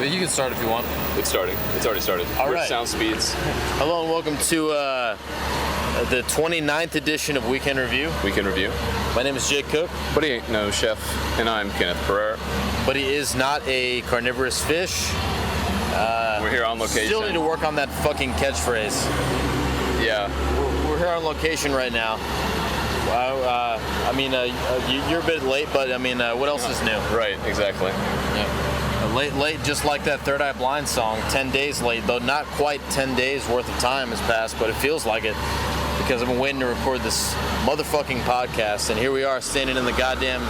You can start if you want. It's starting. It's already started. All right. Sound speeds. Hello and welcome to the 29th edition of Weekend Review. Weekend Review. My name is Jake Cook. But he ain't no chef, and I'm Kenneth Pereira. But he is not a carnivorous fish. We're here on location. Still need to work on that fucking catchphrase. Yeah. We're here on location right now. You're a bit late, but what else is new? Right, exactly. Yeah. Late, just like that Third Eye Blind song. 10 days late, though not quite 10 days worth of time has passed, but it feels like it because I've been waiting to record this motherfucking podcast, and here we are standing in the goddamn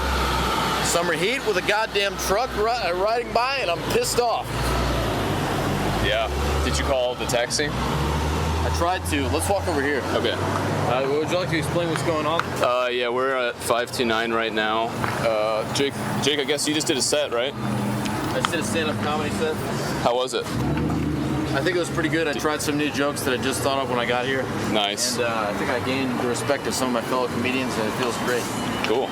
summer heat with a goddamn truck riding by, and I'm pissed off. Yeah. Did you call the taxi? I tried to. Let's walk over here. Okay. Would you like to explain what's going on? Yeah, we're at 529 right now. Jake, I guess you just did a set, right? I just did a stand-up comedy set. How was it? I think it was pretty good. I tried some new jokes that I just thought of when I got here. Nice. And I think I gained the respect of some of my fellow comedians, and it feels great. Cool.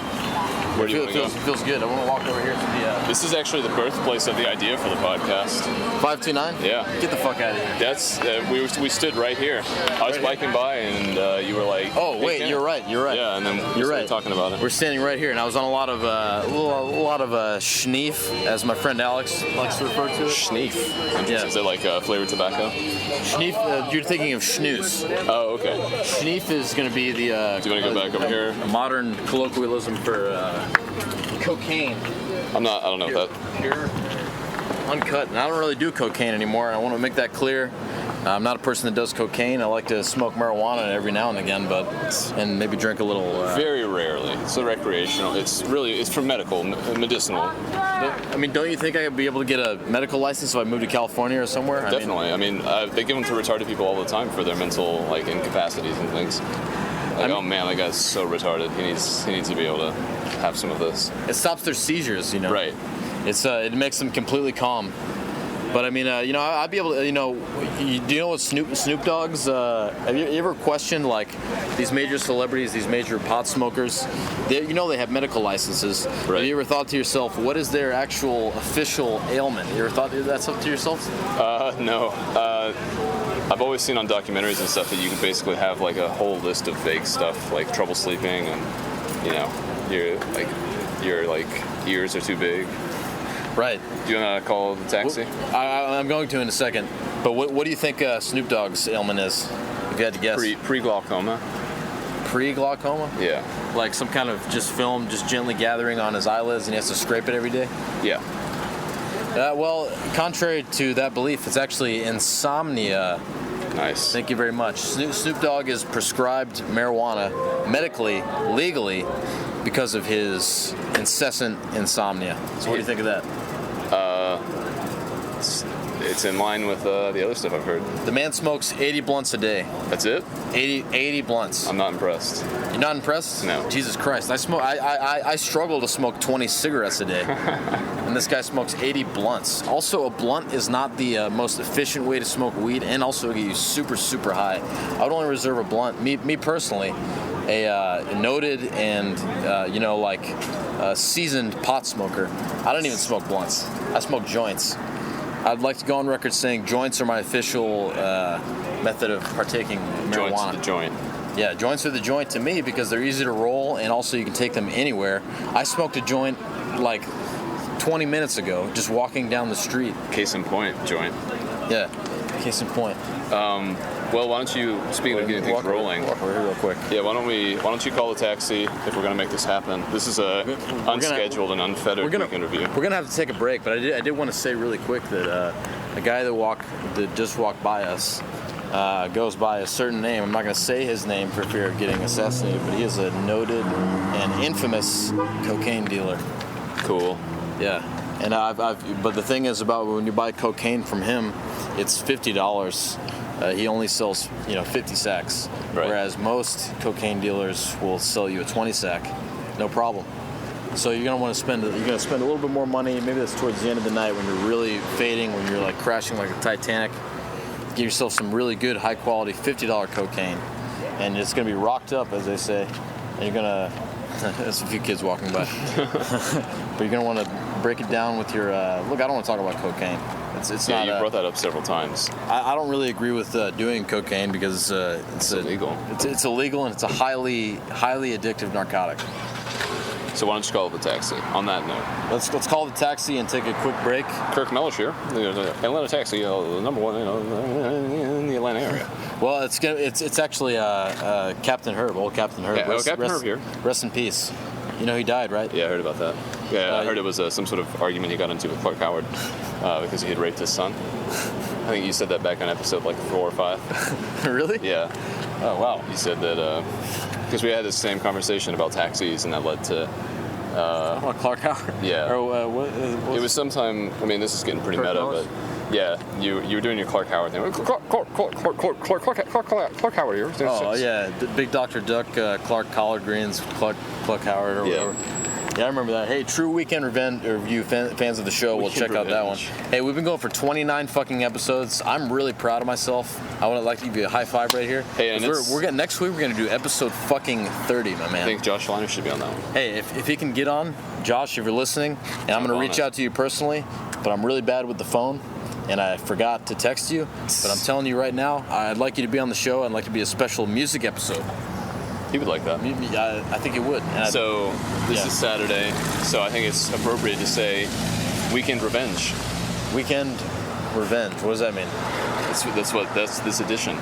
Where do you want to go? It feels good. I want to walk over here to the... This is actually the birthplace of the idea for the podcast. 529? Yeah. Get the fuck out of here. That's we stood right here. I was biking by, and you were like, "Oh wait, hey, you're right. Yeah, and then we started talking about it. We're standing right here, and I was on a lot of schneef, as my friend Alex likes to refer to it. Schneef. Yeah. Is it like flavored tobacco? Schneef. You're thinking of schnooze. Oh, okay. Schneef is going to be the. Do you want to go back over here? A modern colloquialism for cocaine. I don't know that. Pure, uncut. And I don't really do cocaine anymore. I want to make that clear. I'm not a person that does cocaine. I like to smoke marijuana every now and again, and maybe drink a little. Very rarely. It's a recreational. It's for medical, medicinal. Don't you think I could be able to get a medical license if I moved to California or somewhere? Definitely. They give them to retarded people all the time for their mental incapacities and things. Oh man, that guy's so retarded. He needs to be able to have some of this. It stops their seizures, Right. It makes them completely calm. But I'd be able to, do you know what Snoop Dogg's, have you ever questioned these major celebrities, these major pot smokers, they have medical licenses. Right. Have you ever thought to yourself, what is their actual official ailment? You ever thought that something to yourself? No. I've always seen on documentaries and stuff that you can basically have a whole list of vague stuff, like trouble sleeping and, your ears are too big. Right. Do you want to call the taxi? I'm going to in a second. But what do you think Snoop Dogg's ailment is? If you had to guess. Pre-glaucoma. Pre-glaucoma? Yeah. Like some kind of film just gently gathering on his eyelids and he has to scrape it every day? Yeah. Well, contrary to that belief, it's actually insomnia. Nice. Thank you very much. Snoop Dogg is prescribed marijuana medically, legally, because of his incessant insomnia. So what do you think of that? It's in line with the other stuff I've heard. The man smokes 80 blunts a day. That's it? 80 blunts. I'm not impressed. You're not impressed? No. Jesus Christ. I struggle to smoke 20 cigarettes a day. And this guy smokes 80 blunts. Also, a blunt is not the most efficient way to smoke weed, and also get you super, super high. I would only reserve a blunt. Me personally, a noted and seasoned pot smoker. I don't even smoke blunts. I smoke joints. I'd like to go on record saying joints are my official method of partaking in marijuana. Joints are the joint. Yeah, joints are the joint to me because they're easy to roll and also you can take them anywhere. I smoked a joint 20 minutes ago, just walking down the street. Case in point, joint. Yeah, case in point. Well, why don't you, speaking of getting things rolling, walk over here real quick. Yeah, why don't you call a taxi if we're going to make this happen? This is a unscheduled and unfettered weekend review. We're going to have to take a break, but I did want to say really quick that a guy that just walked by us goes by a certain name. I'm not going to say his name for fear of getting assassinated, but he is a noted and infamous cocaine dealer. Cool. Yeah. And but the thing is about when you buy cocaine from him, it's $50. He only sells 50 sacks, right. Whereas most cocaine dealers will sell you a 20 sack, no problem. So you're gonna want to spend a little bit more money. Maybe that's towards the end of the night when you're really fading, when you're crashing like a Titanic. Get yourself some really good, high quality $50 cocaine, and it's gonna be rocked up, as they say. And you're gonna there's a few kids walking by, but you're gonna want to break it down with your. Look, I don't want to talk about cocaine. It's Yeah, not. you brought that up several times. I don't really agree with doing cocaine because It's illegal. It's illegal and it's a highly addictive narcotic. So why don't you call up a taxi? On that note, Let's call the taxi and take a quick break. Kirk Mellish here, the Atlanta Taxi, the number one, in the Atlanta area. Well, it's actually Captain Herb, old Captain Herb. Yeah, Captain Herb here. Rest in peace. You know he died, right? Yeah, I heard about that. Yeah, I heard it was some sort of argument he got into with Clark Howard because he had raped his son. I think you said that back on episode like 4 or 5. Really? Yeah. Oh wow. You said that because we had this same conversation about taxis, and that led to. Clark Howard. Yeah. Or what? It was sometime. I mean, this is getting pretty Kirk meta, Mellish? but yeah, you were doing your Clark Howard thing. Clark Howard here. Oh yeah, Big Dr. Duck, Clark Collard Greens, Clark Howard, or whatever. Yeah, I remember that. Hey, True Weekend Review fans of the show will check out that one. Hey, we've been going for 29 fucking episodes. I'm really proud of myself. I would like to give you a high five right here. Hey, and we're getting next week. We're gonna do episode fucking 30, my man. I think Josh Liner should be on that one. Hey, if he can get on, Josh, if you're listening, and I'm gonna reach out to you personally, but I'm really bad with the phone. And I forgot to text you, but I'm telling you right now, I'd like you to be on the show. I'd like to be a special music episode. He would like that. I think he would. So this is Saturday, so I think it's appropriate to say Weekend Revenge. Weekend Revenge. What does that mean? That's this edition.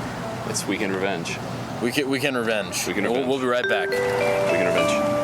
It's Weekend Revenge. Weekend Revenge. Weekend Revenge. We'll be right back. Weekend Revenge.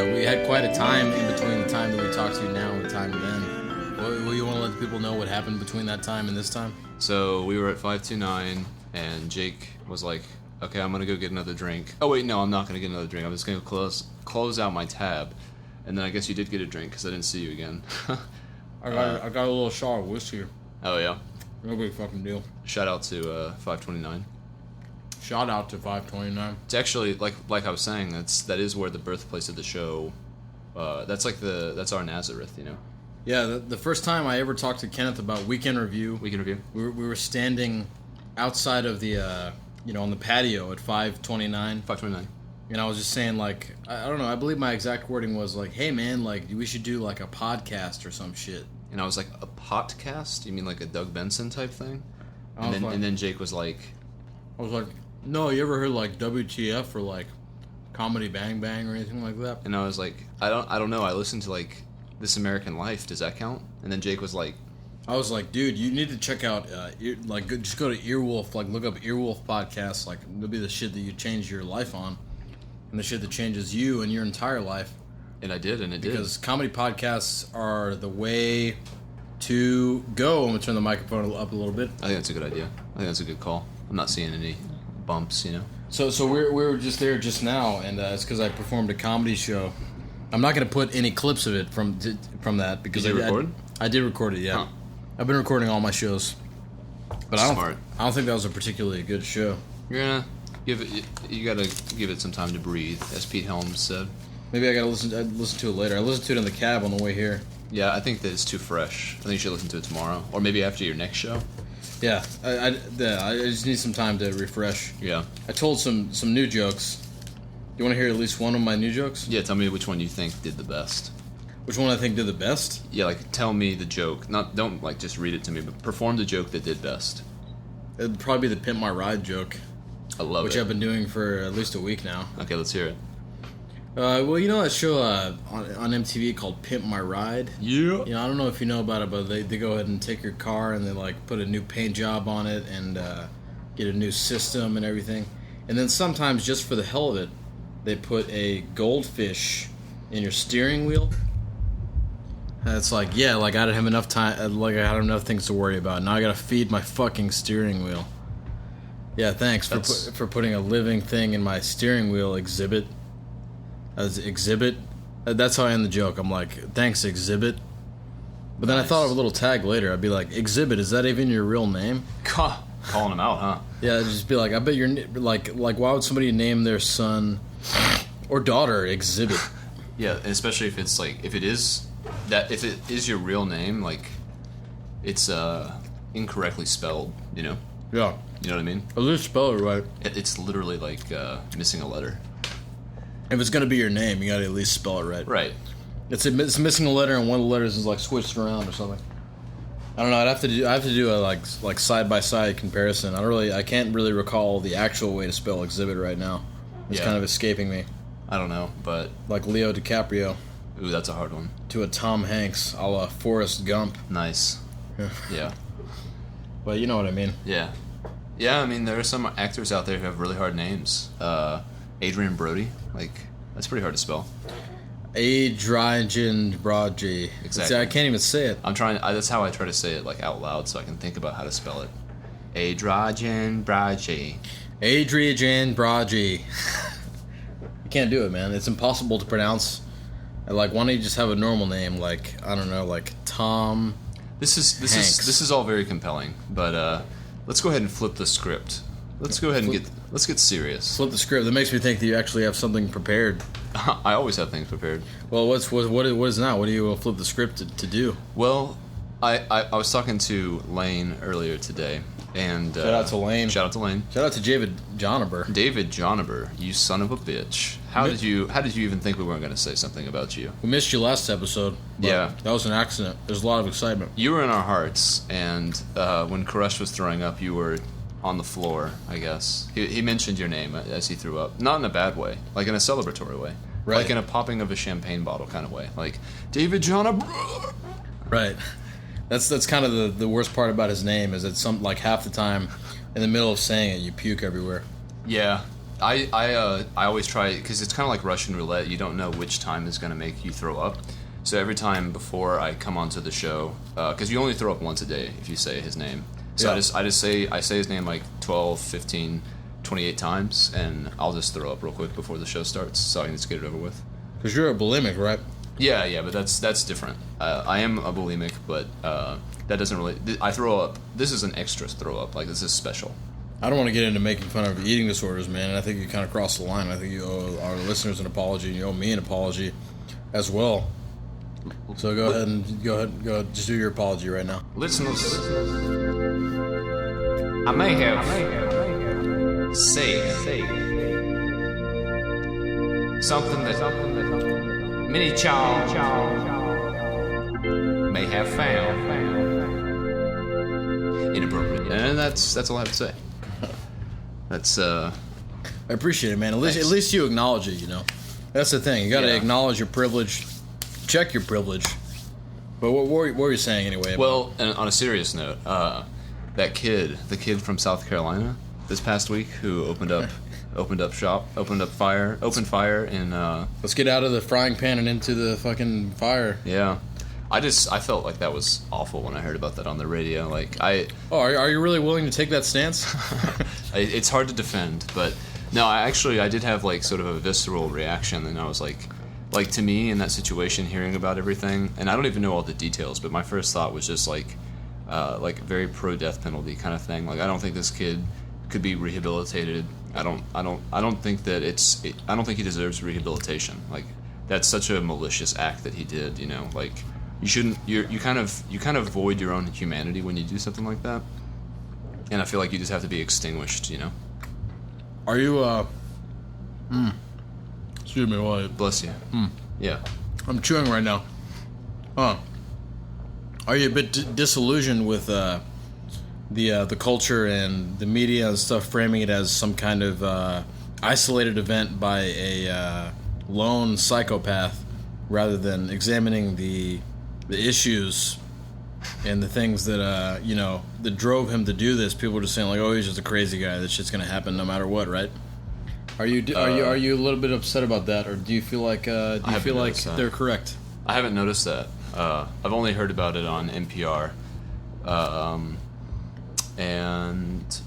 We had quite a time in between the time that we talked to you now and the time then. Well, you want to let people know what happened between that time and this time? So we were at 529, and Jake was like, okay, I'm going to go get another drink. Oh, wait, no, I'm not going to get another drink. I'm just going to close out my tab. And then I guess you did get a drink because I didn't see you again. I got a little shot of whiskey. Oh, yeah? No big fucking deal. Shout out to 529. Shout out to 529. It's actually like I was saying. That is where the birthplace of the show. That's our Nazareth, you know. Yeah, the first time I ever talked to Kenneth about Weekend Review. Weekend Review. We were standing outside of the on the patio at 529. 529. And I was just saying, like, I don't know. I believe my exact wording was like, "Hey man, like we should do like a podcast or some shit." And I was like, "A podcast? You mean like a Doug Benson type thing?" And then Jake was like, "I was like." No, you ever heard like WTF or like Comedy Bang Bang or anything like that? And I was like, I don't know. I listened to like This American Life. Does that count? And then Jake was like, I was like, dude, you need to check out just go to Earwolf, like look up Earwolf podcasts. Like it'll be the shit that you change your life on, and the shit that changes you and your entire life. And I did, and it did. Because comedy podcasts are the way to go. I'm gonna turn the microphone up a little bit. I think that's a good idea. I think that's a good call. I'm not seeing any bumps, you know. So we were just there just now, and it's because I performed a comedy show. I'm not going to put any clips of it from that because did you record? I did record it. Yeah, huh. I've been recording all my shows, but Smart. I don't think that was a particularly good show. You're gonna you gotta give it some time to breathe, as Pete Helms said. Maybe I gotta listen to it later. I listened to it in the cab on the way here. Yeah, I think that it's too fresh. I think you should listen to it tomorrow, or maybe after your next show. Yeah, I just need some time to refresh. Yeah. I told some new jokes. You want to hear at least one of my new jokes? Yeah, tell me which one you think did the best. Which one I think did the best? Yeah, like tell me the joke. Don't like just read it to me, but perform the joke that did best. It'd probably be the Pimp My Ride joke. I love which it. I've been doing for at least a week now. Okay, let's hear it. Well, you know that show on MTV called Pimp My Ride? Yeah. You know, I don't know if you know about it, but they go ahead and take your car and they like put a new paint job on it and get a new system and everything. And then sometimes, just for the hell of it, they put a goldfish in your steering wheel. And it's like, yeah, like I didn't have enough time, like I had enough things to worry about. Now I gotta feed my fucking steering wheel. Yeah, thanks for putting a living thing in my steering wheel, Exhibit. As Exhibit. That's how I end the joke. I'm like, thanks, Exhibit. But then I thought of a little tag later. I'd be like, Exhibit, is that even your real name? Calling him out, huh? Yeah, I'd just be like, I bet you're like why would somebody name their son or daughter Exhibit? Yeah, especially if it's like if it is your real name, like it's incorrectly spelled. You know Yeah. what I mean? At least spell it right. It's literally like missing a letter. If it's gonna be your name, you gotta at least spell it right. Right. It's missing a letter, and one of the letters is like switched around or something. I don't know. I have to do a like side by side comparison. I can't really recall the actual way to spell exhibit right now. It's Yeah. kind of escaping me. I don't know, but Like Leo DiCaprio ooh, that's a hard one. to a Tom Hanks, a la Forrest Gump. Nice. Yeah. Yeah. But you know what I mean. Yeah. Yeah, I mean, there are some actors out there who have really hard names. Adrian Brody, like, that's pretty hard to spell. Adrian Brody. Exactly. See, I can't even say it. That's how I try to say it, like, out loud so I can think about how to spell it. Adrian Brody. Adrian Brody. You can't do it, man. It's impossible to pronounce. Like, why don't you just have a normal name, like, I don't know, like Tom. This Hanks. is all very compelling, but let's go ahead and flip the script. Let's go ahead and let's get serious. Flip the script. That makes me think that you actually have something prepared. I always have things prepared. Well, what is now? What do you flip the script to do? Well, I was talking to Lane earlier today, and Shout out to Lane. Shout out to Lane. Shout out to David Jonaber. David Jonaber, you son of a bitch. How did you even think we weren't going to say something about you? We missed you last episode. But Yeah. that was an accident. There's a lot of excitement. You were in our hearts, and when Koresh was throwing up, you were on the floor, I guess. He mentioned your name as he threw up. Not in a bad way, like in a celebratory way. Right. Like in a popping of a champagne bottle kind of way. Like, David Jonaber! Right. That's kind of the worst part about his name is that like half the time, in the middle of saying it, you puke everywhere. Yeah. I always try, because it's kind of like Russian roulette. You don't know which time is going to make you throw up. So every time before I come onto the show, because you only throw up once a day if you say his name. So Yeah. I say his name like 12, 15, 28 times, and I'll just throw up real quick before the show starts, so I can just get it over with. Because you're a bulimic, right? Yeah, but that's different. I am a bulimic, but that doesn't really. I throw up. This is an extra throw up. Like, this is special. I don't want to get into making fun of eating disorders, man. And I think you kind of crossed the line. I think you owe our listeners an apology, and you owe me an apology as well. So go ahead, just do your apology right now. Listeners, I may have said something that many child may have found inappropriate, and that's all I have to say. That's I appreciate it, man. At least you acknowledge it. You know, that's the thing. You got to Yeah. acknowledge your privilege, check your privilege. But what were you saying anyway? well. And on a serious note, the kid from South Carolina this past week who opened fire in Let's get out of the frying pan and into the fucking fire. yeah. I felt like that was awful when I heard about that on the radio. Like Oh, are you really willing to take that stance? it's hard to defend, but no, I did have like sort of a visceral reaction, and I was like to me in that situation, hearing about everything, and I don't even know all the details, but my first thought was just like very pro death penalty kind of thing. Like, I don't think this kid could be rehabilitated. I don't think that I don't think he deserves rehabilitation. Like, that's such a malicious act that he did. You know, like, you shouldn't. You kind of void your own humanity when you do something like that. And I feel like you just have to be extinguished. You know. Are you Excuse me, while Bless you. Yeah. I'm chewing right now. Are you a bit disillusioned with the culture and the media and stuff, framing it as some kind of isolated event by a lone psychopath, rather than examining the issues and the things that that drove him to do this? People are just saying like, "Oh, he's just a crazy guy. This shit's gonna happen no matter what," right? Are you a little bit upset about that, or do you feel like they're correct? I haven't noticed that. I've only heard about it on NPR, and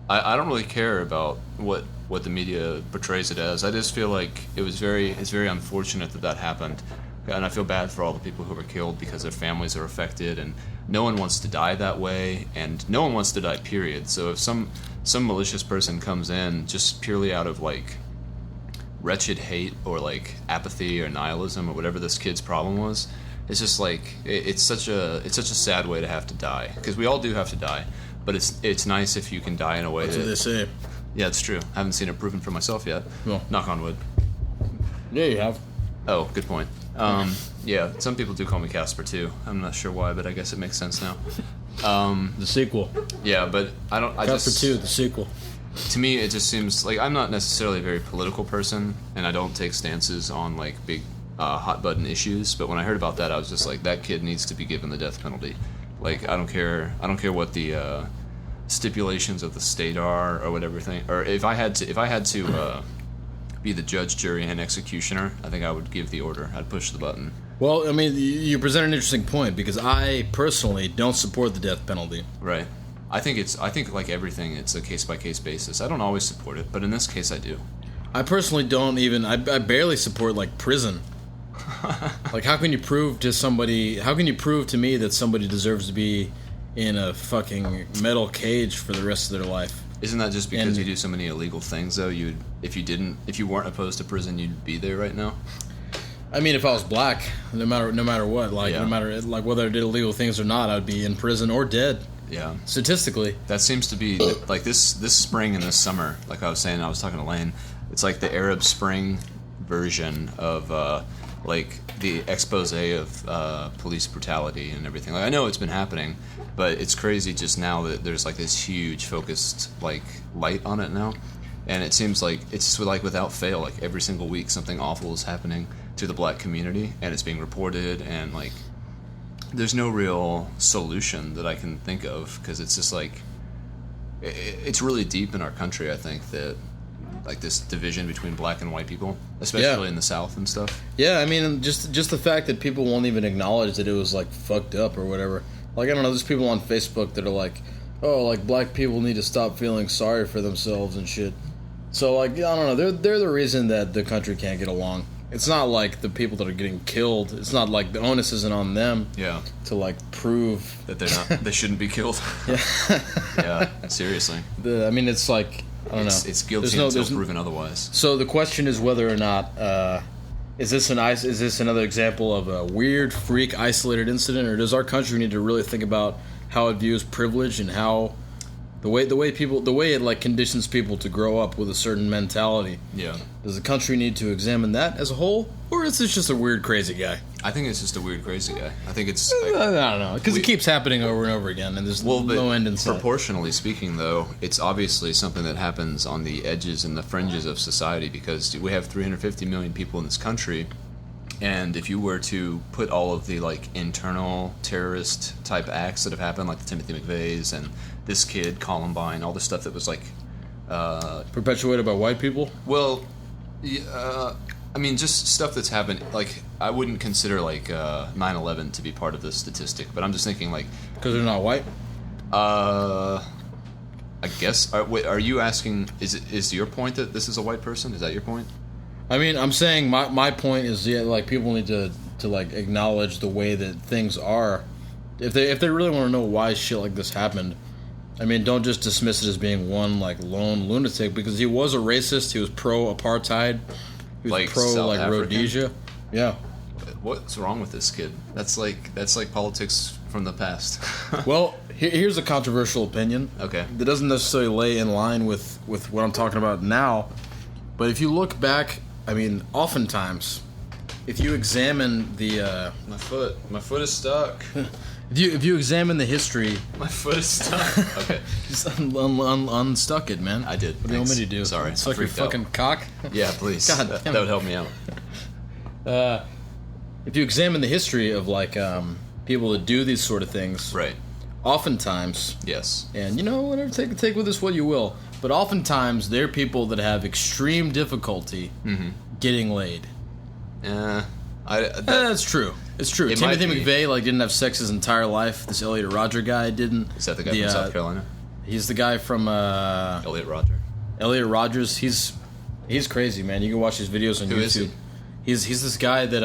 I don't really care about what the media portrays it as. I just feel like it's very unfortunate that happened, and I feel bad for all the people who were killed because their families are affected, and no one wants to die that way, and no one wants to die, period. So if some malicious person comes in just purely out of like wretched hate or like apathy or nihilism or whatever this kid's problem was, It's just like it's such a sad way to have to die, because we all do have to die, but it's nice if you can die in a way That's what they say. Yeah, it's true. I haven't seen it proven for myself yet. Well, knock on wood. Yeah, you have. Oh, good point. Yeah, some people do call me Casper too. I'm not sure why, but I guess it makes sense now. The sequel. Yeah, but Casper 2, the sequel. To me, it just seems like I'm not necessarily a very political person, and I don't take stances on like big hot button issues. But when I heard about that, I was just like, that kid needs to be given the death penalty. Like, I don't care what the stipulations of the state are or whatever thing. Or if I had to be the judge, jury, and executioner, I think I would give the order. I'd push the button. Well, I mean, you present an interesting point, because I personally don't support the death penalty. Right. I think like everything, it's a case-by-case basis. I don't always support it, but in this case I do. I personally don't even... I barely support, like, prison. Like, how can you prove to me that somebody deserves to be in a fucking metal cage for the rest of their life? Isn't that just because you do so many illegal things, though? If you weren't opposed to prison, you'd be there right now? I mean, if I was black, no matter what, like, Yeah. no matter, like, whether I did illegal things or not, I'd be in prison or dead. Yeah. Statistically. That seems to be, like, this spring and this summer, like I was saying, I was talking to Lane, it's like the Arab Spring version of, like, the expose of police brutality and everything. Like, I know it's been happening, but it's crazy just now that there's, like, this huge focused, like, light on it now. And it seems like it's like without fail, like every single week something awful is happening to the black community, and it's being reported, and like there's no real solution that I can think of, because it's just like it's really deep in our country. I think that like this division between black and white people, especially in the South and stuff. Yeah, I mean, just the fact that people won't even acknowledge that it was like fucked up or whatever. Like, I don't know, there's people on Facebook that are like, oh, like black people need to stop feeling sorry for themselves and shit. So like, I don't know, they're the reason that the country can't get along. It's not like the people that are getting killed. It's not like the onus isn't on them. Yeah. To like prove that they shouldn't be killed. Yeah. Yeah. Seriously. I mean, it's like, I don't know. It's guilty until proven otherwise. So the question is whether or not is this another example of a weird, freak, isolated incident, or does our country need to really think about how it views privilege and how the way it like conditions people to grow up with a certain mentality? Yeah. Does the country need to examine that as a whole, or is this just a weird, crazy guy? I think it's just a weird, crazy guy. I think it's... I don't know, because it keeps happening over and over again, and there's no end in sight. Proportionally speaking, though, it's obviously something that happens on the edges and the fringes of society, because we have 350 million people in this country, and if you were to put all of the like internal terrorist type acts that have happened, like the Timothy McVeighs and this kid Columbine, all the stuff that was like perpetuated by white people. Well, I mean, just stuff that's happened. Like, I wouldn't consider like 9/11 to be part of this statistic, but I'm just thinking like because they're not white. I guess. Wait, are you asking? Is your point that this is a white person? Is that your point? I mean, I'm saying my point is, yeah, like people need to like acknowledge the way that things are. If they really want to know why shit like this happened, I mean, don't just dismiss it as being one like lone lunatic, because he was a racist. He was pro-apartheid. He was like pro South like African? Rhodesia. Yeah. What's wrong with this kid? That's like politics from the past. Well, here's a controversial opinion. Okay. That doesn't necessarily lay in line with what I'm talking about now. But if you look back, I mean, oftentimes, if you examine the My foot is stuck. if you examine the history, My foot is stuck. Okay. just unstuck it, man. I did. What do you want me to do? Sorry. Suck your Freaked out. fucking cock. Yeah, please. God that damn it. would help me out. If you examine the history of like people that do these sort of things, Right. oftentimes, Yes. and you know, whatever, take with this what you will, but oftentimes they're people that have extreme difficulty getting laid. That's true. It's true. It Timothy might be. McVeigh like didn't have sex his entire life. This Elliot Rodger guy didn't. Is that the guy from South Carolina? He's the guy from Elliot Rodger. Elliot Rodgers. He's crazy, man. You can watch his videos on Who YouTube. is he? He's this guy that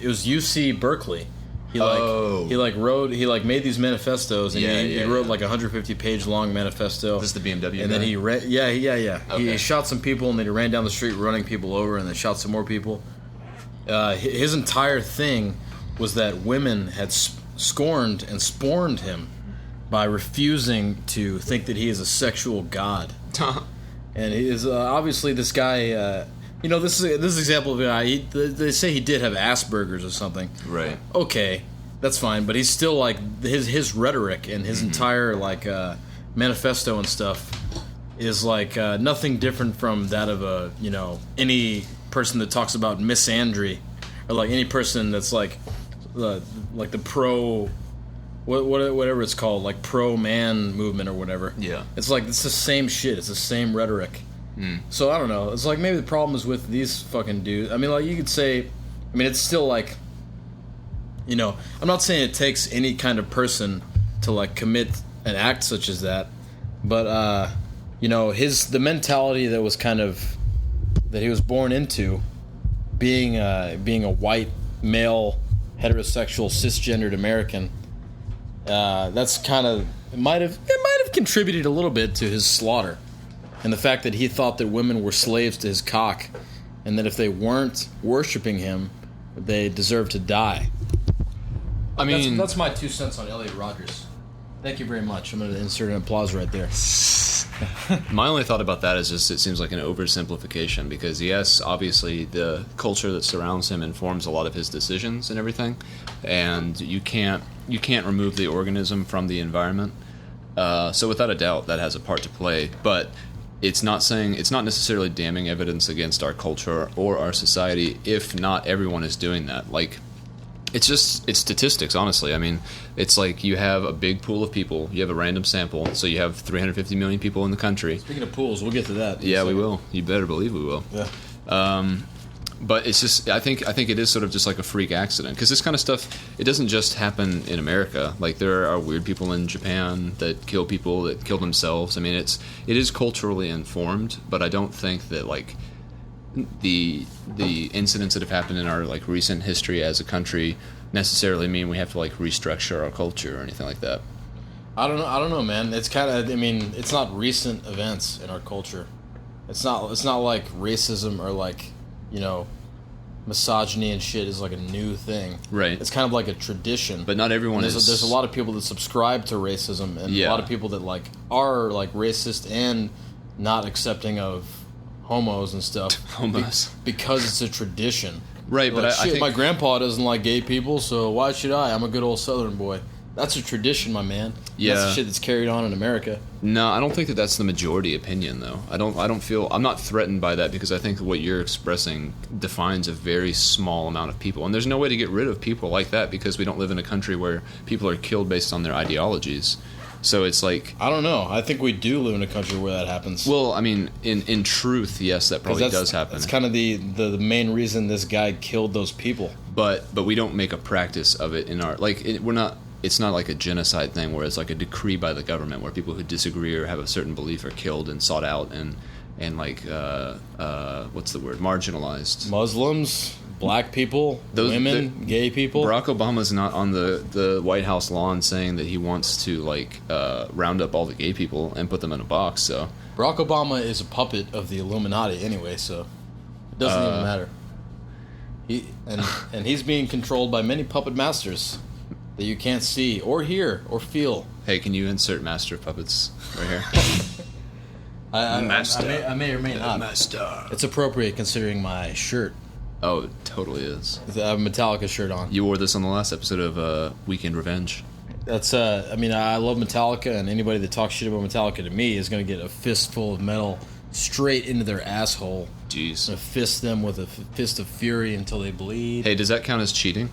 it was UC Berkeley. He made these manifestos, and he wrote like a 150-page long manifesto. This is the BMW and then guy? he ran. Yeah. Okay. He shot some people, and then he ran down the street running people over, and then shot some more people. His entire thing was that women had scorned and sporned him by refusing to think that he is a sexual god. And he is obviously this guy. This is an example of a guy. They say he did have Asperger's or something. Right. Okay, that's fine, but he's still like his rhetoric and his entire like manifesto and stuff is like nothing different from that of any person that talks about misandry, or like any person that's like the pro whatever it's called, like pro man movement or whatever. Yeah. It's like it's the same shit. It's the same rhetoric. So I don't know. It's like maybe the problem is with these fucking dudes. I mean, like you could say, it's still like, I'm not saying it takes any kind of person to like commit an act such as that, but the mentality that was kind of that he was born into, being a white male heterosexual cisgendered American, that's kind of it might have contributed a little bit to his slaughter. And the fact that he thought that women were slaves to his cock, and that if they weren't worshiping him, they deserved to die. I mean, that's my 2 cents on Elliot Rodgers. Thank you very much. I'm going to insert an applause right there. my only thought about that is just it seems like an oversimplification, because yes, obviously the culture that surrounds him informs a lot of his decisions and everything, and you can't remove the organism from the environment. So without a doubt, that has a part to play, but it's not necessarily damning evidence against our culture or our society if not everyone is doing that. Like, it's statistics, honestly. I mean, it's like you have a big pool of people, you have a random sample, so you have 350 million people in the country. Speaking of pools, we'll get to that. Yeah, we will. You better believe we will. Yeah. But it's just, I think it is sort of just like a freak accident, because this kind of stuff, it doesn't just happen in America. Like, there are weird people in Japan that kill people, that kill themselves. I mean, it is culturally informed, but I don't think that like the incidents that have happened in our like recent history as a country necessarily mean we have to like restructure our culture or anything like that. I don't know, man. It's kind of, it's not recent events in our culture. It's not like racism or like, misogyny and shit is like a new thing. Right. It's kind of like a tradition. But not everyone is. There's a lot of people that subscribe to racism, and a lot of people that like are like racist and not accepting of homos and stuff. Homos. Because it's a tradition. Right, Like, but I think my grandpa doesn't like gay people, so why should I? I'm a good old Southern boy. That's a tradition, my man. Yeah. That's the shit that's carried on in America. No, I don't think that that's the majority opinion, though. I'm not threatened by that, because I think what you're expressing defines a very small amount of people. And there's no way to get rid of people like that, because we don't live in a country where people are killed based on their ideologies. So it's like, I don't know. I think we do live in a country where that happens. well, I mean, in truth, yes, that probably does happen. It's kind of the main reason this guy killed those people. But we don't make a practice of it in our, like, we're not. It's not like a genocide thing where it's like a decree by the government where people who disagree or have a certain belief are killed and sought out and like what's the word, marginalized. Muslims, black people, women, gay people. Barack Obama's not on the White House lawn saying that he wants to like round up all the gay people and put them in a box. So Barack Obama is a puppet of the Illuminati anyway, so it doesn't even matter. And he's being controlled by many puppet masters that you can't see or hear or feel. Hey, can you insert Master of Puppets right here? I may or may not. Master. It's appropriate considering my shirt. Oh, it totally is. I have a Metallica shirt on. You wore this on the last episode of Weekend Revenge. That's I love Metallica, and anybody that talks shit about Metallica to me is going to get a fistful of metal straight into their asshole. Jeez. I'm going to fist them with a fist of fury until they bleed. Hey, does that count as cheating?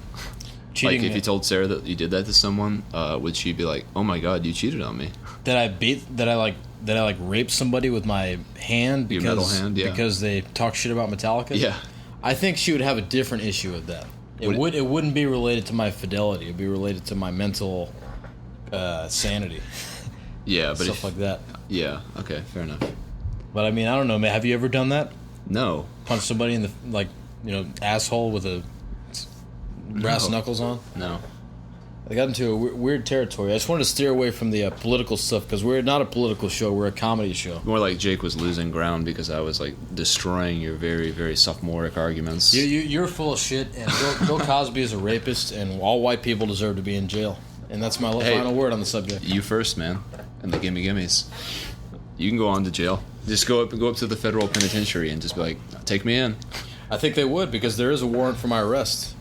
Cheating, like, if you told Sarah that you did that to someone, would she be like, "Oh my God, you cheated on me"? That I raped somebody with my hand because Your metal hand, yeah. because they talk shit about Metallica? Yeah. I think she would have a different issue with that. It wouldn't be related to my fidelity. It'd be related to my mental sanity. Yeah, but stuff like that. Yeah. Okay. Fair enough. But I mean, I don't know, man. Have you ever done that? No. Punch somebody in the asshole with a brass knuckles on? No. I got into a weird territory. I just wanted to steer away from the political stuff because we're not a political show. We're a comedy show. More like Jake was losing ground because I was like destroying your very, very sophomoric arguments. You're full of shit, and Bill Cosby is a rapist, and all white people deserve to be in jail. And that's my final word on the subject. You first, man, and the gimmies. You can go on to jail. Just go up to the federal penitentiary and just be like, take me in. I think they would because there is a warrant for my arrest.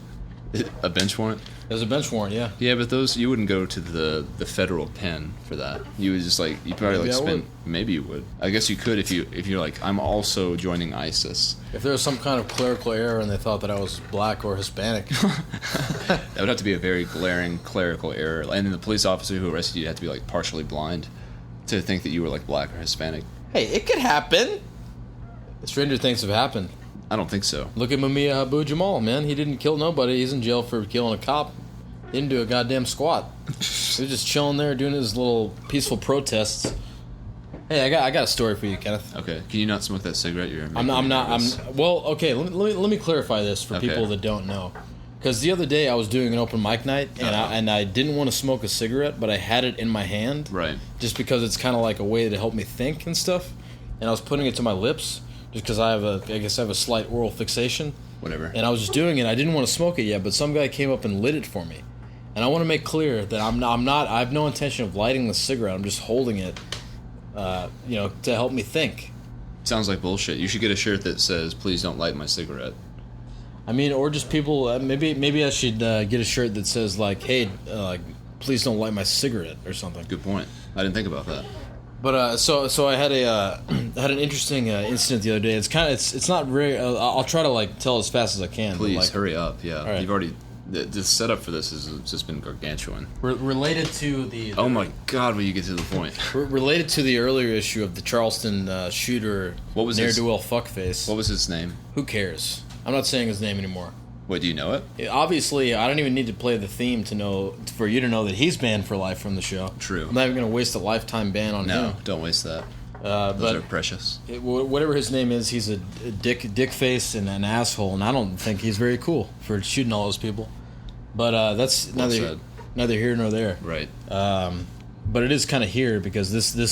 A bench warrant? There's a bench warrant, yeah. Yeah, but you wouldn't go to the federal pen for that. You would just like you probably Maybe I would. Maybe you would. I guess you could if you're like I'm also joining ISIS. If there was some kind of clerical error and they thought that I was black or Hispanic, That would have to be a very glaring clerical error, and then the police officer who arrested you had to be like partially blind to think that you were like black or Hispanic. hey, it could happen. Stranger things have happened. I don't think so. Look at Mumia Abu Jamal, man. He didn't kill nobody. He's in jail for killing a cop. He didn't do a goddamn squat. He was just chilling there doing his little peaceful protests. Hey, I got a story for you, Kenneth. Okay, can you not smoke that cigarette? Well, okay. Let me clarify this for Okay. people that don't know. Because the other day I was doing an open mic night and I didn't want to smoke a cigarette, but I had it in my hand. Right. Just because it's kind of like a way to help me think and stuff. And I was putting it to my lips just because I guess I have a slight oral fixation. Whatever. And I was just doing it. I didn't want to smoke it yet, but some guy came up and lit it for me. And I want to make clear that I have no intention of lighting the cigarette. I'm just holding it, to help me think. Sounds like bullshit. You should get a shirt that says "Please don't light my cigarette." I mean, or just people. Maybe I should get a shirt that says like, "Hey, please don't light my cigarette" or something. Good point. I didn't think about that. But so I had had an interesting incident the other day. It's not very. I'll try to like tell as fast as I can. Please but, like, hurry up. Yeah, right. You've already. The setup for this has just been gargantuan. Related to the. Oh my God! Will you get to the point? Related to the earlier issue of the Charleston shooter. What was ne'er his- do well fuckface? What was his name? Who cares? I'm not saying his name anymore. Wait, do you know it? Obviously, I don't even need to play the theme for you to know that he's banned for life from the show. True. I'm not even going to waste a lifetime ban on No, him. don't waste that. But Those are precious. Whatever his name is, he's a dick face and an asshole, and I don't think he's very cool for shooting all those people. But that's Well neither said. here nor there. Right. But it is kind of here because this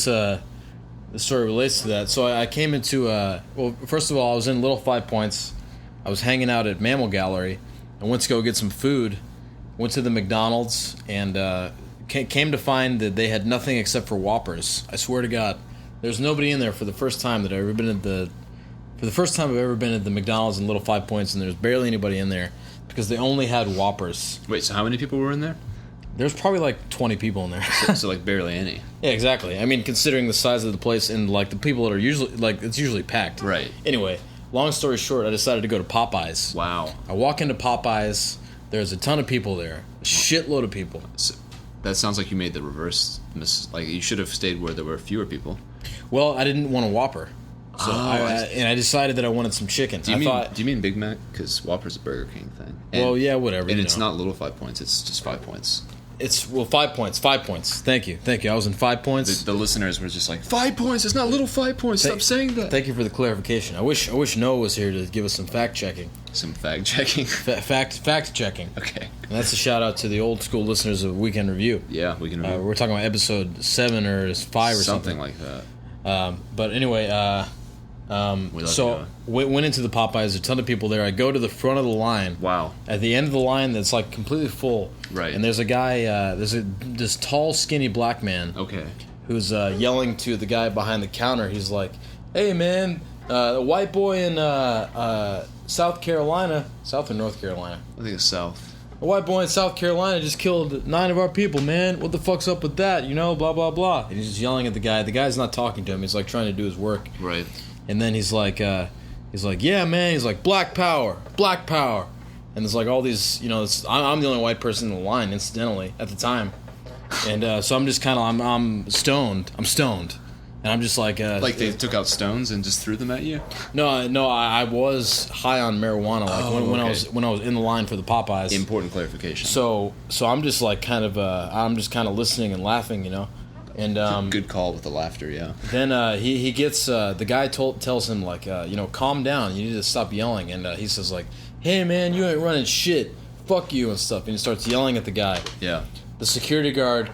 story relates to that. So I came into well, first of all, I was in Little 5 Points. I was hanging out at Mammal Gallery. I went to go get some food. Went to the McDonald's and came to find that they had nothing except for Whoppers. I swear to God, there's nobody in there for the first time that I've ever been at the. For the first time I've ever been at the McDonald's in Little 5 Points, and there's barely anybody in there because they only had Whoppers. Wait, so how many people were in there? There's probably like 20 people in there. So like barely any. Yeah, exactly. I mean, considering the size of the place and like the people that are usually it's usually packed. Right. Anyway, long story short, I decided to go to Popeyes. Wow. I walk into Popeyes. There's a ton of people there. A shitload of people. So, that sounds like you made the reverse. Like you should have stayed where there were fewer people. Well, I didn't want a Whopper. So I and I decided that I wanted some chicken. Do you mean Big Mac? Because Whopper's a Burger King thing. Well, yeah, whatever. And you it's know. not little 5 points. It's just 5 points. It's 5 points. 5 points. Thank you. I was in 5 points. The listeners were just like 5 points. It's not little 5 points. Stop saying that. Thank you for the clarification. I wish Noah was here to give us some fact checking. Some fact checking. Fact checking. Okay. And that's a shout out to the old school listeners of Weekend Review. Yeah, we can. We're talking about episode 7 or 5 or something like that. But anyway, so went into the Popeyes. A ton of people there. I go to the front of the line. Wow. At the end of the line, that's like completely full. Right. And there's a guy. This tall, skinny black man. Okay. Who's yelling to the guy behind the counter. He's like, "Hey man, a white boy in South or North Carolina? I think it's South. A white boy in South Carolina just killed 9 of our people, man. What the fuck's up with that? You know, blah, blah, blah." And he's just yelling at the guy. The guy's not talking to him. He's like trying to do his work. Right. And then he's like, "Yeah, man." He's like, black power. And there's like all these, I'm the only white person in the line, incidentally, at the time. And so I'm just kind of, I'm stoned. And I'm just like... like they took out stones and just threw them at you? No, I was high on marijuana when I was in the line for the Popeyes. Important clarification. So I'm just like kind of listening and laughing, And good call with the laughter, yeah. then he gets the guy tells him like calm down, you need to stop yelling, and he says like, "Hey man, you ain't running shit. fuck you and stuff, and he starts yelling at the guy. Yeah. The security guard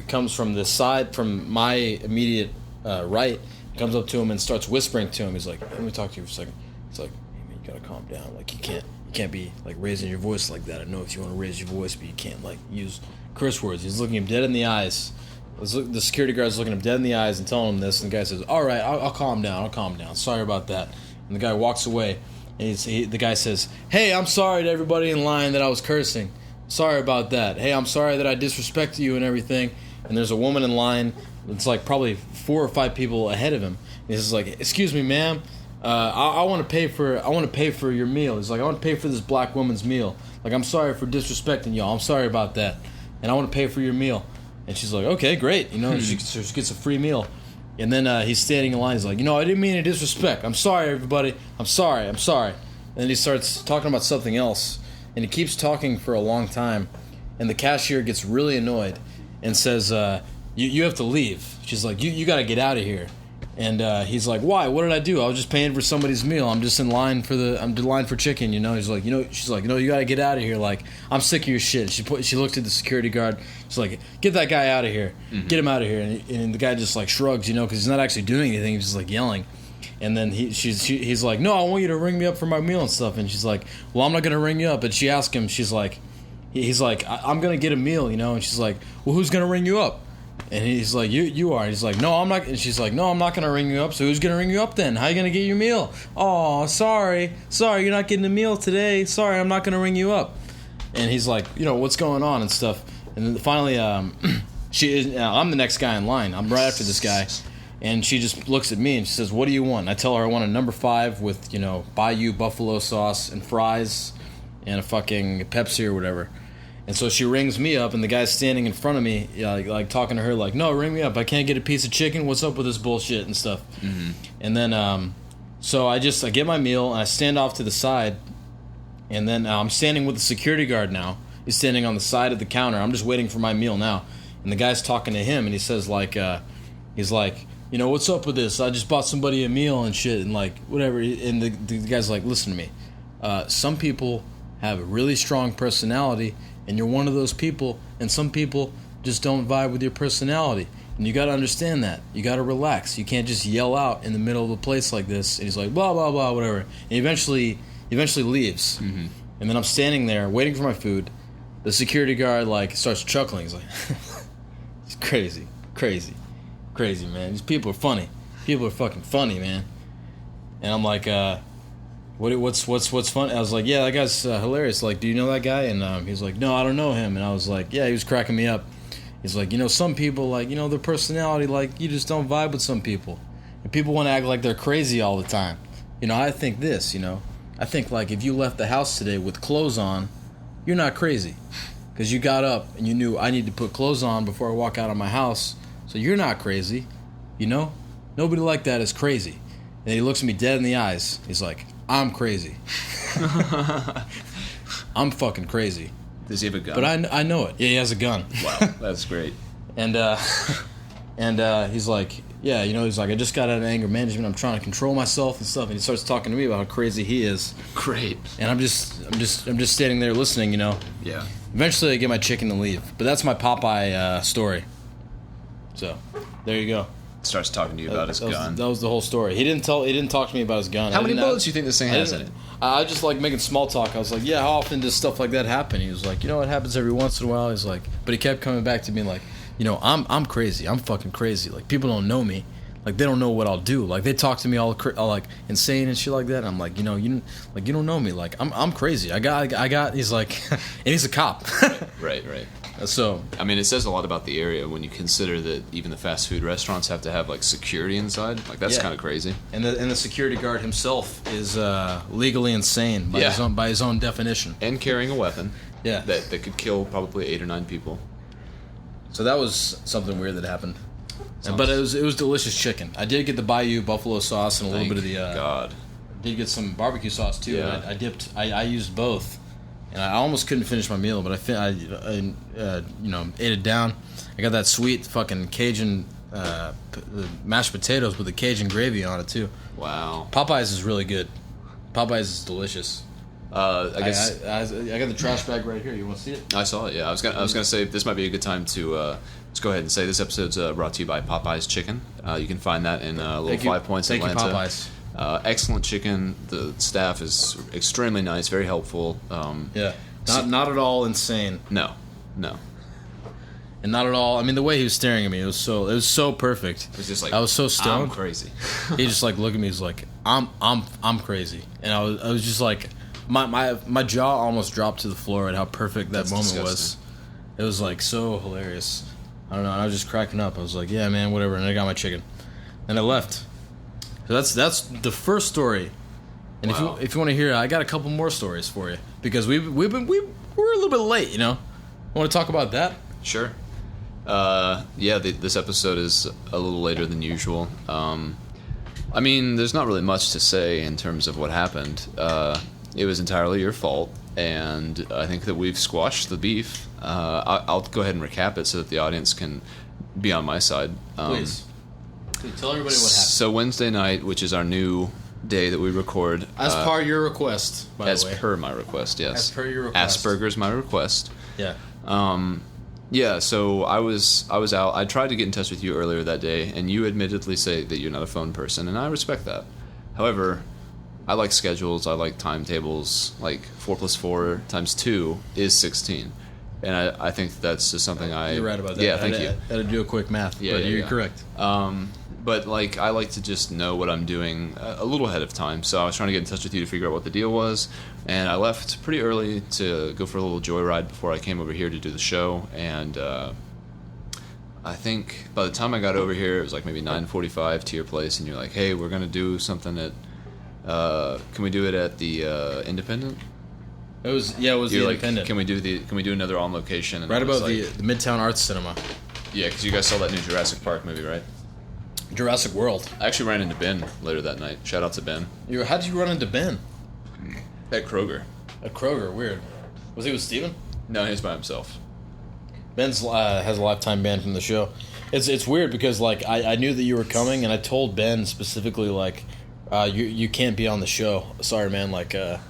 comes from the side, from my immediate right, comes up to him and starts whispering to him. He's like, let me talk to you for a second. He's like, hey man, you gotta calm down. Like, you can't be like raising your voice like that. I know if you want to raise your voice, but you can't like use curse words. He's looking him dead in the eyes. The security guard's looking him dead in the eyes and telling him this, and the guy says, all right, I'll calm down. I'll calm down. Sorry about that. And the guy walks away, and the guy says, hey, I'm sorry to everybody in line that I was cursing. Sorry about that. Hey, I'm sorry that I disrespected you and everything. And there's a woman in line. It's like probably 4 or 5 people ahead of him. And he's like, excuse me, ma'am. I want to pay for your meal. He's like, I want to pay for this black woman's meal. Like, I'm sorry for disrespecting y'all. I'm sorry about that. And I want to pay for your meal. And she's like, okay, great. You know, she gets a free meal. And then he's standing in line. He's like, you know, I didn't mean to disrespect. I'm sorry, everybody. I'm sorry. And then he starts talking about something else. And he keeps talking for a long time. And the cashier gets really annoyed and says, you have to leave. She's like, you got to get out of here. And he's like, why? What did I do? I was just paying for somebody's meal. I'm just in line for chicken, you know. He's like, she's like, no, you got to get out of here. Like, I'm sick of your shit. She looked at the security guard. She's like, get that guy out of here. Mm-hmm. Get him out of here. And the guy just like shrugs, you know, because he's not actually doing anything. He's just like yelling. And then he's like, no, I want you to ring me up for my meal and stuff. And she's like, well, I'm not going to ring you up. And she asked him, she's like, he's like, I'm going to get a meal, you know. And she's like, well, who's going to ring you up? And he's like, you are. And he's like, no, I'm not. And she's like, no, I'm not going to ring you up. So who's going to ring you up then? How are you going to get your meal? Oh, sorry, you're not getting a meal today. Sorry, I'm not going to ring you up. And he's like, you know, what's going on and stuff. And then finally, I'm the next guy in line. I'm right after this guy. And she just looks at me and she says, what do you want? And I tell her I want a number 5 with, you know, Bayou buffalo sauce and fries and a fucking Pepsi or whatever. And so she rings me up, and the guy's standing in front of me, like talking to her, like, no, ring me up. I can't get a piece of chicken. What's up with this bullshit and stuff? Mm-hmm. And then, so I get my meal, and I stand off to the side, and then I'm standing with the security guard now. He's standing on the side of the counter. I'm just waiting for my meal now. And the guy's talking to him, and he says, like, he's like, you know, what's up with this? I just bought somebody a meal and shit, and like, whatever. And the guy's like, listen to me. Some people have a really strong personality, and you're one of those people, and some people just don't vibe with your personality. And you got to understand that. You got to relax. You can't just yell out in the middle of a place like this. And he's like, blah, blah, blah, whatever. And he eventually leaves. Mm-hmm. And then I'm standing there waiting for my food. The security guard, like, starts chuckling. He's like, it's crazy, man. These people are funny. People are fucking funny, man. And I'm like, what's funny? I was like, yeah, that guy's hilarious. Like, do you know that guy? And he's like, no, I don't know him. And I was like, yeah, he was cracking me up. He's like, you know, some people, like, you know, their personality, like, you just don't vibe with some people. And people want to act like they're crazy all the time. You know, I think this, you know. I think, like, if you left the house today with clothes on, you're not crazy. Because you got up and you knew I need to put clothes on before I walk out of my house. So you're not crazy, you know? Nobody like that is crazy. And he looks at me dead in the eyes. He's like, I'm crazy. I'm fucking crazy. Does he have a gun? But I know it. Yeah, he has a gun. Wow, that's great. And he's like, yeah, you know, he's like, I just got out of anger management. I'm trying to control myself and stuff. And he starts talking to me about how crazy he is. Great. And I'm just standing there listening, you know. Yeah. Eventually, I get my chicken to leave. But that's my Popeye story. So, there you go. Starts talking to you about his gun. That was the whole story. He didn't talk to me about his gun. How many bullets do you think this thing has in it? I just like making small talk. I was like, yeah, how often does stuff like that happen? He was like, you know, it happens every once in a while. He's like, but he kept coming back to me like, you know, I'm crazy. I'm fucking crazy. Like, people don't know me. Like, they don't know what I'll do. Like, they talk to me all like insane and shit like that. And I'm like, you know, you don't know me. Like, I'm crazy. I got. He's like, and he's a cop. Right. So, I mean, it says a lot about the area when you consider that even the fast food restaurants have to have like security inside. Like, that's kind of crazy. And the security guard himself is legally insane by his own definition. And carrying a weapon. Yeah. That could kill probably 8 or 9 people. So that was something weird that happened. But it was delicious chicken. I did get the Bayou buffalo sauce and a little bit of the. God. Did get some barbecue sauce too. Yeah. I used both. And I almost couldn't finish my meal, but I ate it down. I got that sweet fucking Cajun mashed potatoes with the Cajun gravy on it too. Wow. Popeyes is really good. Popeyes is delicious. I guess I got the trash bag right here. You want to see it? I saw it. Yeah, I was gonna say this might be a good time to let's go ahead and say this episode's brought to you by Popeye's Chicken. You can find that in Little Thank you. 5 Points Thank you, Atlanta. Popeyes. Excellent chicken. The staff is extremely nice, very helpful. Yeah, not at all insane, No. and not at all. I mean, the way he was staring at me, it was so perfect. It was just like I was so stoned. I'm crazy. He just like looked at me. He's like, I'm crazy, and I was just like, my jaw almost dropped to the floor at how perfect that That's moment disgusting. was. It was like so hilarious. I don't know. And I was just cracking up. I was like, yeah, man, whatever. And I got my chicken, and I left. So that's the first story. And Wow. if you want to hear, I got a couple more stories for you because we're a little bit late. You know, want to talk about that? Sure. Yeah, this episode is a little later than usual. I mean, there's not really much to say in terms of what happened. It was entirely your fault, and I think that we've squashed the beef. I'll go ahead and recap it so that the audience can be on my side. Please tell everybody what happened. So Wednesday night, which is our new day that we record, As per your request, by as the way. per my request, yes. As per your request. Asperger's my request. Yeah. Yeah, so I was out. I tried to get in touch with you earlier that day, and you admittedly say that you're not a phone person, and I respect that. However, I like schedules. I like timetables. Like 4 + 4 × 2 is 16, and I think that's just something You're right about that. Yeah, thank you. I had to do a quick math, Yeah, but yeah, you're yeah. correct. But like I like to just know what I'm doing a little ahead of time. So I was trying to get in touch with you to figure out what the deal was, and I left pretty early to go for a little joyride before I came over here to do the show. And I think by the time I got over here, it was like maybe 9:45 to your place, and you're like, "Hey, we're gonna do something at. Can we do it at the Independent?" It was the You're like, Independent. Can we do another on location? And Right I was above like, the Midtown Arts Cinema. Yeah, because you guys saw that new Jurassic Park movie, right? Jurassic World. I actually ran into Ben later that night. Shout out to Ben How'd you run into Ben? at Kroger. At Kroger, weird. Was he with Steven? No, he's by himself. Ben's has a lifetime ban from the show. It's weird because like I knew that you were coming and I told Ben specifically like you can't be on the show. Sorry, man. Like you're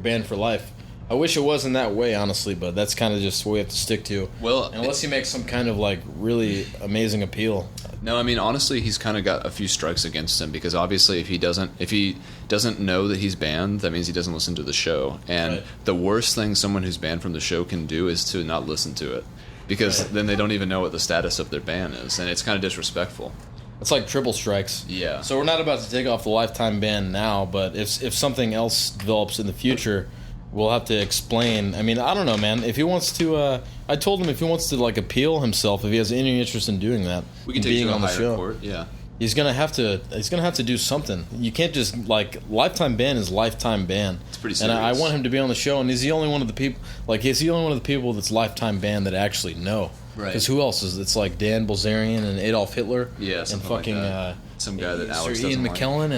banned for life. I wish it wasn't that way, honestly, but that's kind of just what we have to stick to. Well, Unless he makes some kind of like really amazing appeal. No, I mean honestly, he's kind of got a few strikes against him because obviously, if he doesn't know that he's banned, that means he doesn't listen to the show. And Right. the worst thing someone who's banned from the show can do is to not listen to it, because Right. then they don't even know what the status of their ban is, and it's kind of disrespectful. It's like triple strikes. Yeah. So we're not about to take off the lifetime ban now, but if something else develops in the future, we'll have to explain. I mean, I don't know, man. If he wants to, I told him if he wants to like appeal himself, if he has any interest in doing that, We can and take being you to a on the higher show, court. Yeah. he's gonna have to do something. You can't just like lifetime ban is lifetime ban. It's pretty And I serious. want him to be on the show, and he's the only one of the people. Like he's the only one of the people that's lifetime banned that I actually know. Right. Because who else is? It's like Dan Bilzerian and Adolf Hitler. Yeah, and something like fucking that. Some guy that Sir Alex Ian doesn't like. McKellen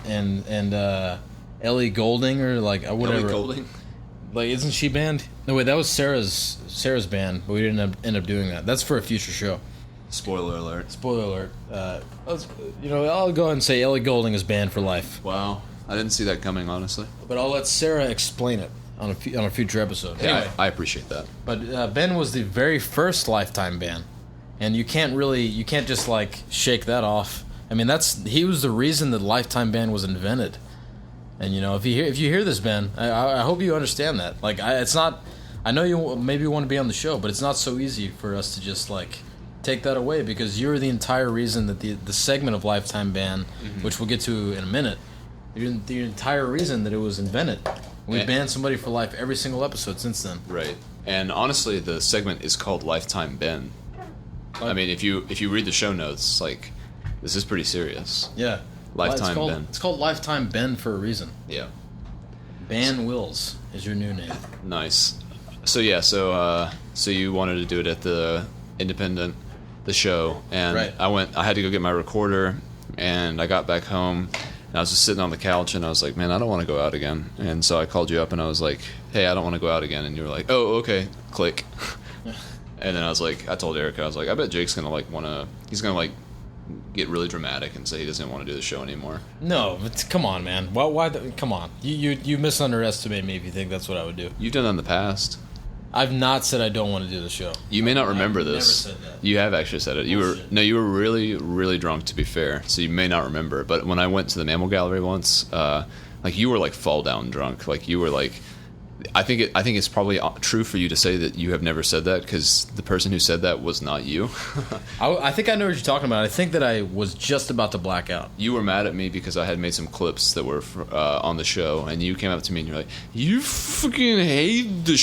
and Yeah. Ellie Golding or like whatever. Ellie Goulding? Like, isn't she banned? No, wait, that was Sarah's band, but we didn't end up doing that. That's for a future show. Spoiler alert. Spoiler alert. I'll go ahead and say Ellie Golding is banned for life, Wow. I didn't see that coming, honestly. but I'll let Sarah explain it on a future episode. Yeah, Anyway, I appreciate that. but Ben was the very first lifetime ban, and you can't just like shake that off. I mean, he was the reason that lifetime ban was invented. And if you hear this, Ben, I hope you understand that. Like, it's not. I know you maybe want to be on the show, but it's not so easy for us to just like take that away because you're the entire reason that the segment of lifetime ban, which we'll get to in a minute, you're the entire reason that it was invented. We've Yeah. banned somebody for life every single episode since then. Right. And honestly, the segment is called Lifetime Ben. I mean, if you read the show notes, like, this is pretty serious. Yeah. Lifetime it's called, Ben. It's called Lifetime Ben for a reason. Yeah. Ban Wills is your new name. Nice. So yeah, so you wanted to do it at the Independent, the show, and Right. I had to go get my recorder, and I got back home, and I was just sitting on the couch, and I was like, man, I don't want to go out again. And so I called you up, and I was like, hey, I don't want to go out again. And you were like, oh, okay, click. And then I told Erica, I was like, I bet Jake's gonna he's gonna get really dramatic and say he doesn't want to do the show anymore. No, but come on, man. Come on. You misunderestimate me if you think that's what I would do. You've done that in the past. I've not said I don't want to do the show. You may not remember I've this. never said that. You have actually said it. You were really, really drunk, to be fair. So you may not remember. But when I went to the Mammal Gallery once, like you were like fall down drunk. Like you were like, I think it's probably true for you to say that you have never said that, because the person who said that was not you. I think I know what you're talking about. I think that I was just about to black out. You were mad at me because I had made some clips that were on the show, and you came up to me and you're like, "You fucking hate the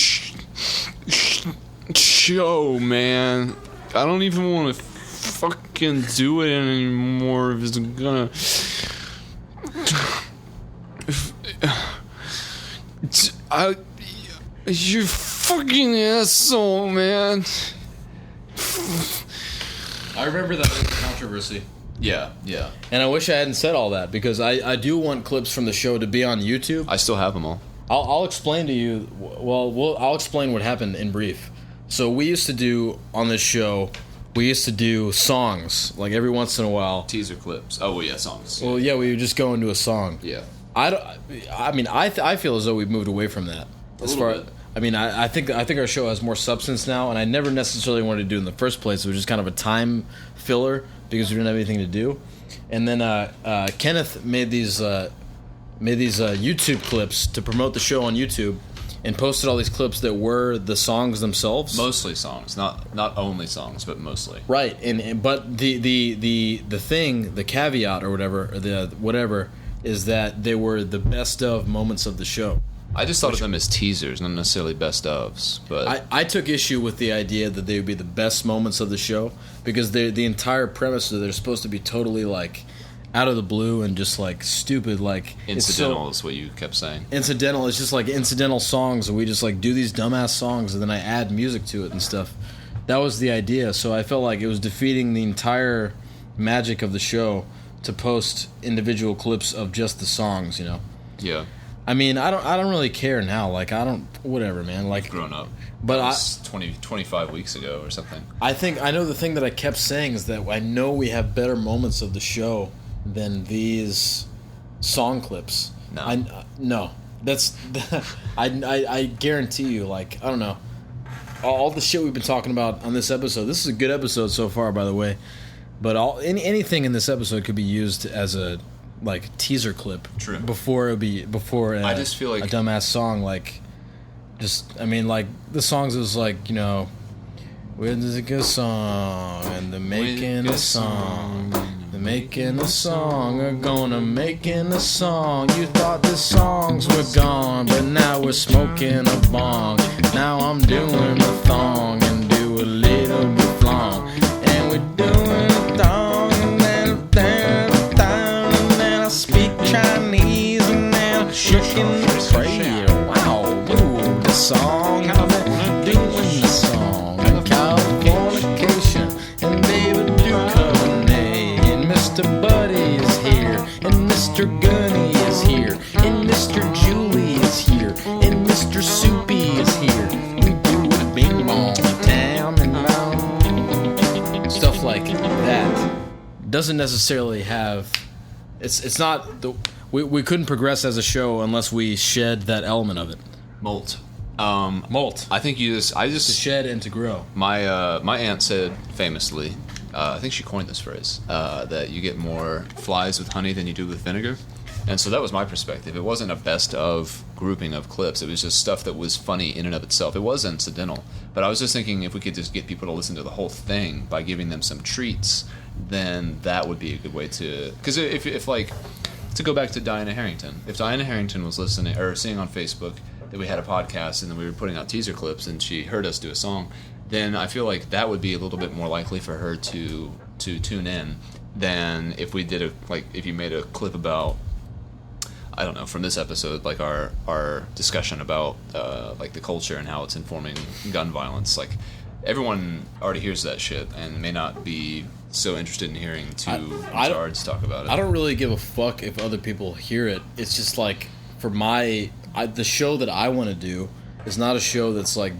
show, man. I don't even want to fucking do it anymore if it's gonna." You fucking asshole, man. I remember that controversy. Yeah. And I wish I hadn't said all that, because I do want clips from the show to be on YouTube. I still have them all. I'll explain to you. I'll explain what happened in brief. So we used to do on this show, we used to do songs like every once in a while. Teaser clips. Oh, well, yeah, songs. Well, yeah, we would just go into a song. Yeah. I feel as though we've moved away from that. Bit. I think our show has more substance now, and I never necessarily wanted to do it in the first place. It was just kind of a time filler because we didn't have anything to do. And then Kenneth made these YouTube clips to promote the show on YouTube, and posted all these clips that were the songs themselves. Mostly songs, not only songs, but mostly. Right, but the thing, the caveat or whatever, is that they were the best of moments of the show. I just thought of them as teasers, not necessarily best ofs. But I took issue with the idea that they would be the best moments of the show, because the entire premise is they're supposed to be totally like out of the blue and just like stupid, like incidental is what you kept saying. Incidental. It's just like incidental songs, and we just like do these dumbass songs, and then I add music to it and stuff. That was the idea. So I felt like it was defeating the entire magic of the show to post individual clips of just the songs, you know. Yeah. I mean, I don't really care now. Like, I don't, whatever, man. Like, grown up. But that was 25 weeks ago or something. I know the thing that I kept saying is that I know we have better moments of the show than these song clips. No. No. That's, I guarantee you, like, I don't know. All the shit we've been talking about on this episode. This is a good episode so far, by the way. But anything in this episode could be used as a like teaser clip. True. Before I just feel like a dumbass song, like like the songs is like, you know, when there's a good song and they're making a song. They're making a song, are gonna making a song. You thought the songs were gone, but now we're smoking a bong. Now I'm doing a thong and do a little bit flong. And we're doing a thong and then I speak Chinese and then I'm shaking the prayer. Wow, ooh, the song, and then doing the song. And Californication and David Duchovny. And Mr. Buddy is here, and Mr. Gunny is here, and Mr. Julie is here, and Mr. Soupy is here. We do a bing bong tam and stuff like that. Doesn't necessarily have. It's not the. We couldn't progress as a show unless we shed that element of it. molt. Molt. I think To shed and to grow. My my aunt said famously, I think she coined this phrase, that you get more flies with honey than you do with vinegar. And so that was my perspective. It wasn't a best of grouping of clips. It was just stuff that was funny in and of itself. It was incidental. But I was just thinking if we could just get people to listen to the whole thing by giving them some treats, then that would be a good way to... Because if like, to go back to Diana Harrington. If Diana Harrington was listening or seeing on Facebook that we had a podcast and then we were putting out teaser clips and she heard us do a song, then I feel like that would be a little bit more likely for her to tune in than if we did if you made a clip about, I don't know, from this episode, like our discussion about like the culture and how it's informing gun violence. Like everyone already hears that shit and may not be so interested in hearing two retards talk about it. I don't really give a fuck if other people hear it. It's just like for the show that I want to do is not a show that's like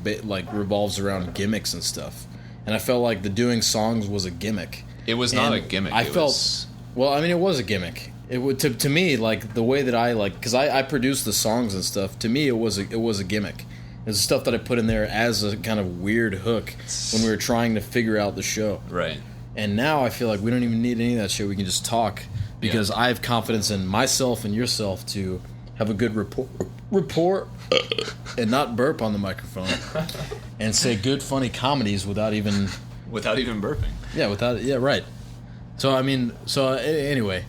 revolves around gimmicks and stuff. And I felt like the doing songs was a gimmick. It was not And a gimmick. I it felt was, well. I mean, it was a gimmick. It would to me like the way that I like because I produced the songs and stuff. To me, it was a gimmick. It was stuff that I put in there as a kind of weird hook when we were trying to figure out the show. right. And now I feel like we don't even need any of that shit. We can just talk because I have confidence in myself and yourself to have a good rapport and not burp on the microphone and say good funny comedies without even Without burping. right. So I mean, anyway,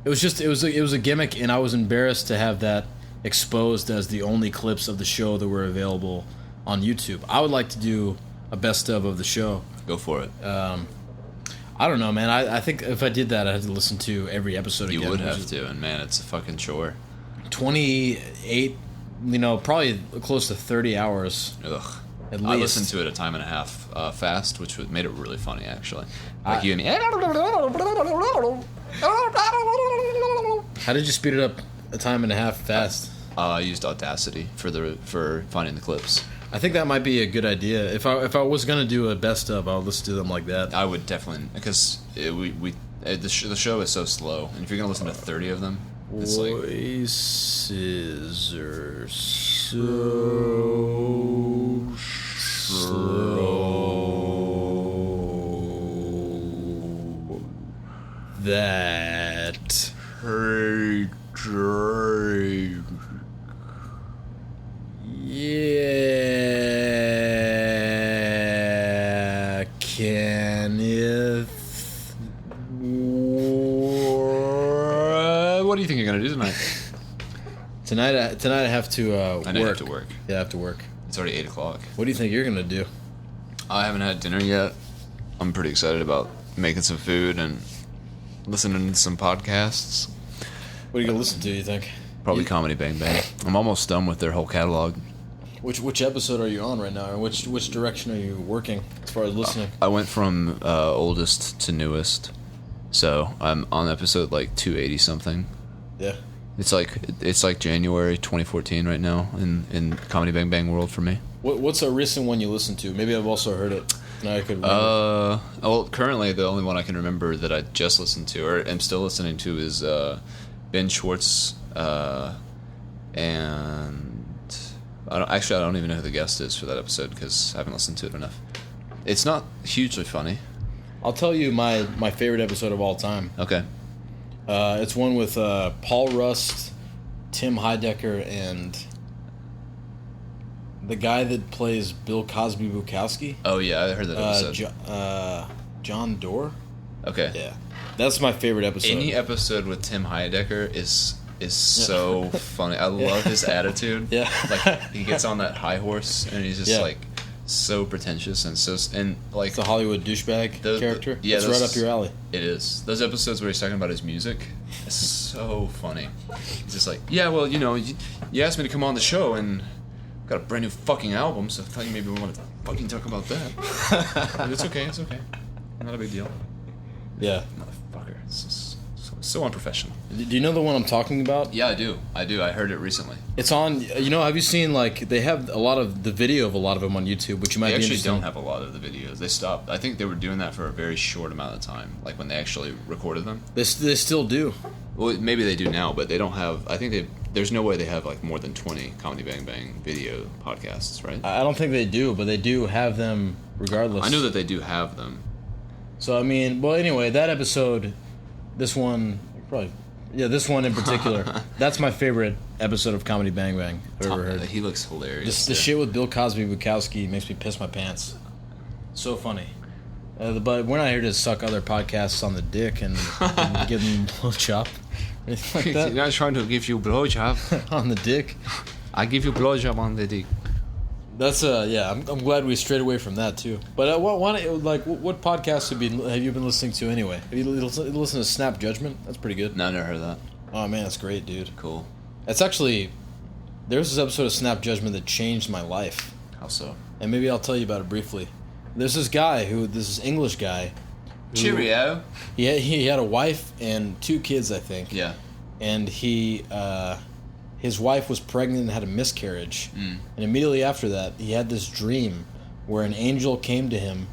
it was a gimmick, and I was embarrassed to have that exposed as the only clips of the show that were available on YouTube. I would like to do a best of the show. Go for it. I don't know, man. I think if I did that, I'd have to listen to every episode You again. would which have is to, and man, it's a fucking chore. 28, probably close to 30 hours Ugh. at I least. listened to it a time and a half fast, which made it really funny, actually. Like I- you and me. How did you speed it up a time and a half fast? I used Audacity for finding the clips. I think that might be a good idea. If I was gonna do a best of, I would listen to them like that. I would definitely, because the show is so slow, and if you're gonna listen to 30 of them, it's like Voices are so slow that yeah, Kenneth. what do you think you're gonna do tonight? Tonight I have to I know you work. have to work. Yeah, I have to work. It's already 8:00. What do you think you're gonna do? I haven't had dinner yet. I'm pretty excited about making some food and listening to some podcasts. What are you gonna listen to? You think? Probably Comedy Bang Bang. I'm almost done with their whole catalog. Which episode are you on right now, or which direction are you working as far as listening? I went from oldest to newest, so I'm on episode like 280 something. Yeah. It's like January 2014 right now in Comedy Bang Bang world for me. What's a recent one you listened to? Maybe I've also heard it. And I could remember. Well, currently the only one I can remember that I just listened to or am still listening to is Ben Schwartz, and I don't even know who the guest is for that episode because I haven't listened to it enough. It's not hugely funny. I'll tell you my favorite episode of all time. Okay. It's one with Paul Rust, Tim Heidecker, and the guy that plays Bill Cosby Bukowski. Oh yeah, I heard that episode. John Doerr. Okay. Yeah, that's my favorite episode. Any episode with Tim Heidecker is so funny. I love his attitude. Yeah. Like he gets on that high horse and he's just Yeah. like so pretentious and like It's a Hollywood douchebag character. yeah, It's right up your alley. It is. Those episodes where he's talking about his music is so funny. He's just like, yeah, well, you asked me to come on the show and got a brand new fucking album, so I thought you maybe want to fucking talk about that. But it's okay. Not a big deal. Yeah. Motherfucker. It's just so unprofessional. Do you know the one I'm talking about? Yeah, I do. I heard it recently. It's on. Have you seen they have a lot of the video of a lot of them on YouTube, which you might They be actually interested in. don't have a lot of the videos. They stopped. I think they were doing that for a very short amount of time, like when they actually recorded them. They still do. Well, maybe they do now, but they don't have. I think there's no way they have like more than 20 Comedy Bang Bang video podcasts, right? I don't think they do, but they do have them regardless. I know that they do have them. So I mean, well, anyway, that episode, this one in particular, that's my favorite episode of Comedy Bang Bang I've ever heard. He looks hilarious. The shit with Bill Cosby Bukowski makes me piss my pants. So funny. But we're not here to suck other podcasts on the dick and give them a blowjob. Anything like that. not trying to give you blowjob. On the dick. I give you blowjob on the dick. That's yeah. I'm glad we strayed away from that too. But what podcasts have you been listening to anyway? Have you listened to Snap Judgment? That's pretty good. No, I never heard of that. Oh man, that's great, dude. Cool. That's actually there's this episode of Snap Judgment that changed my life, How so? and maybe I'll tell you about it briefly. There's this English guy. who- Cheerio. He had a wife and 2 kids, I think. Yeah. And his wife was pregnant and had a miscarriage. And immediately after that, he had this dream where an angel came to him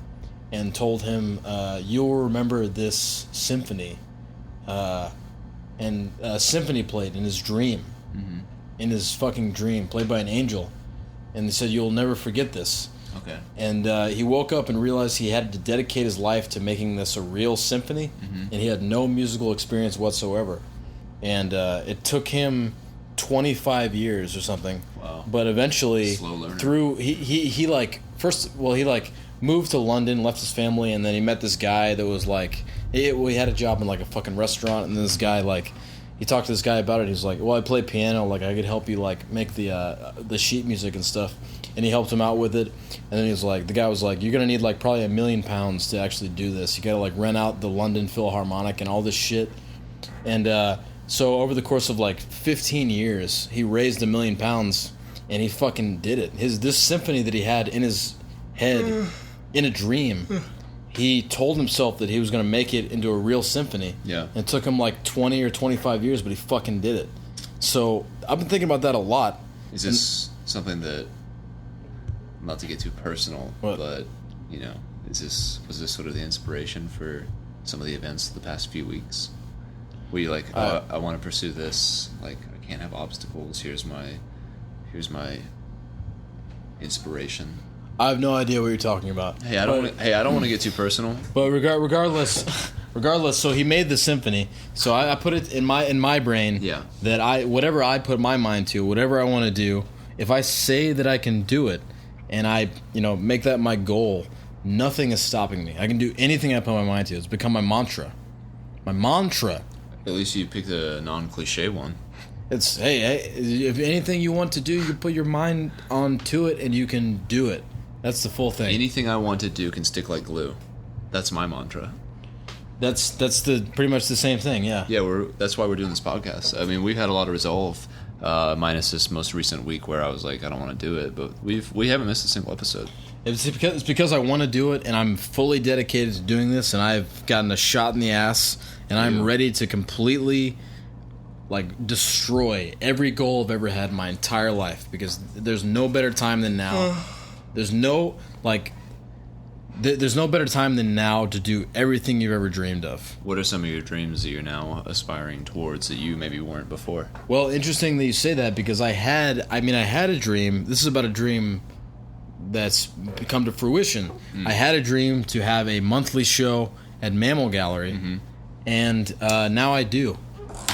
and told him, "You'll remember this symphony," and a symphony played in his dream, in his fucking dream, played by an angel, and they said, "You'll never forget this." Okay. And he woke up and realized he had to dedicate his life to making this a real symphony, and he had no musical experience whatsoever. And it took him 25 years or something. Wow. But eventually, Slow learner. through he like he like moved to London, left his family, and then he met this guy that was like he had a job in like a fucking restaurant, and this guy like. He talked to this guy about it. He's like, "Well, I play piano. Like, I could help you like make the sheet music and stuff." And he helped him out with it. And then he was like, the guy was like, "You're gonna need like probably £1 million to actually do this. You gotta like rent out the London Philharmonic and all this shit." And so over the course of like 15 years, he raised £1 million, and he fucking did it. This symphony that he had in his head, in a dream. He told himself that he was going to make it into a real symphony. Yeah. And it took him like 20 or 25 years, but he fucking did it. So I've been thinking about that a lot. Is this something that, not to get too personal, What? but, you know, was this sort of the inspiration for some of the events of the past few weeks? Where you like, I want to pursue this, like, I can't have obstacles, here's my inspiration. I have no idea what you're talking about. Hey, I don't want to get too personal. But regardless, so he made the symphony. So I put it in my brain that whatever I put my mind to, whatever I want to do, if I say that I can do it, and I make that my goal, nothing is stopping me. I can do anything I put my mind to. It's become my mantra. My mantra. At least you picked a non-cliche one. It's hey, if anything you want to do, you put your mind onto it, and you can do it. That's the full thing. Anything I want to do can stick like glue. That's my mantra. That's the pretty much the same thing, yeah. Yeah, that's why we're doing this podcast. I mean, we've had a lot of resolve, minus this most recent week where I was like, I don't want to do it, but we haven't missed a single episode. It's because I want to do it, and I'm fully dedicated to doing this, and I've gotten a shot in the ass, and I'm ready to completely like destroy every goal I've ever had in my entire life, because there's no better time than now. There's no better time than now to do everything you've ever dreamed of. What are some of your dreams that you're now aspiring towards that you maybe weren't before? Well, interesting that you say that, because I had a dream. This is about a dream that's come to fruition. I had a dream to have a monthly show at Mammal Gallery, and now I do.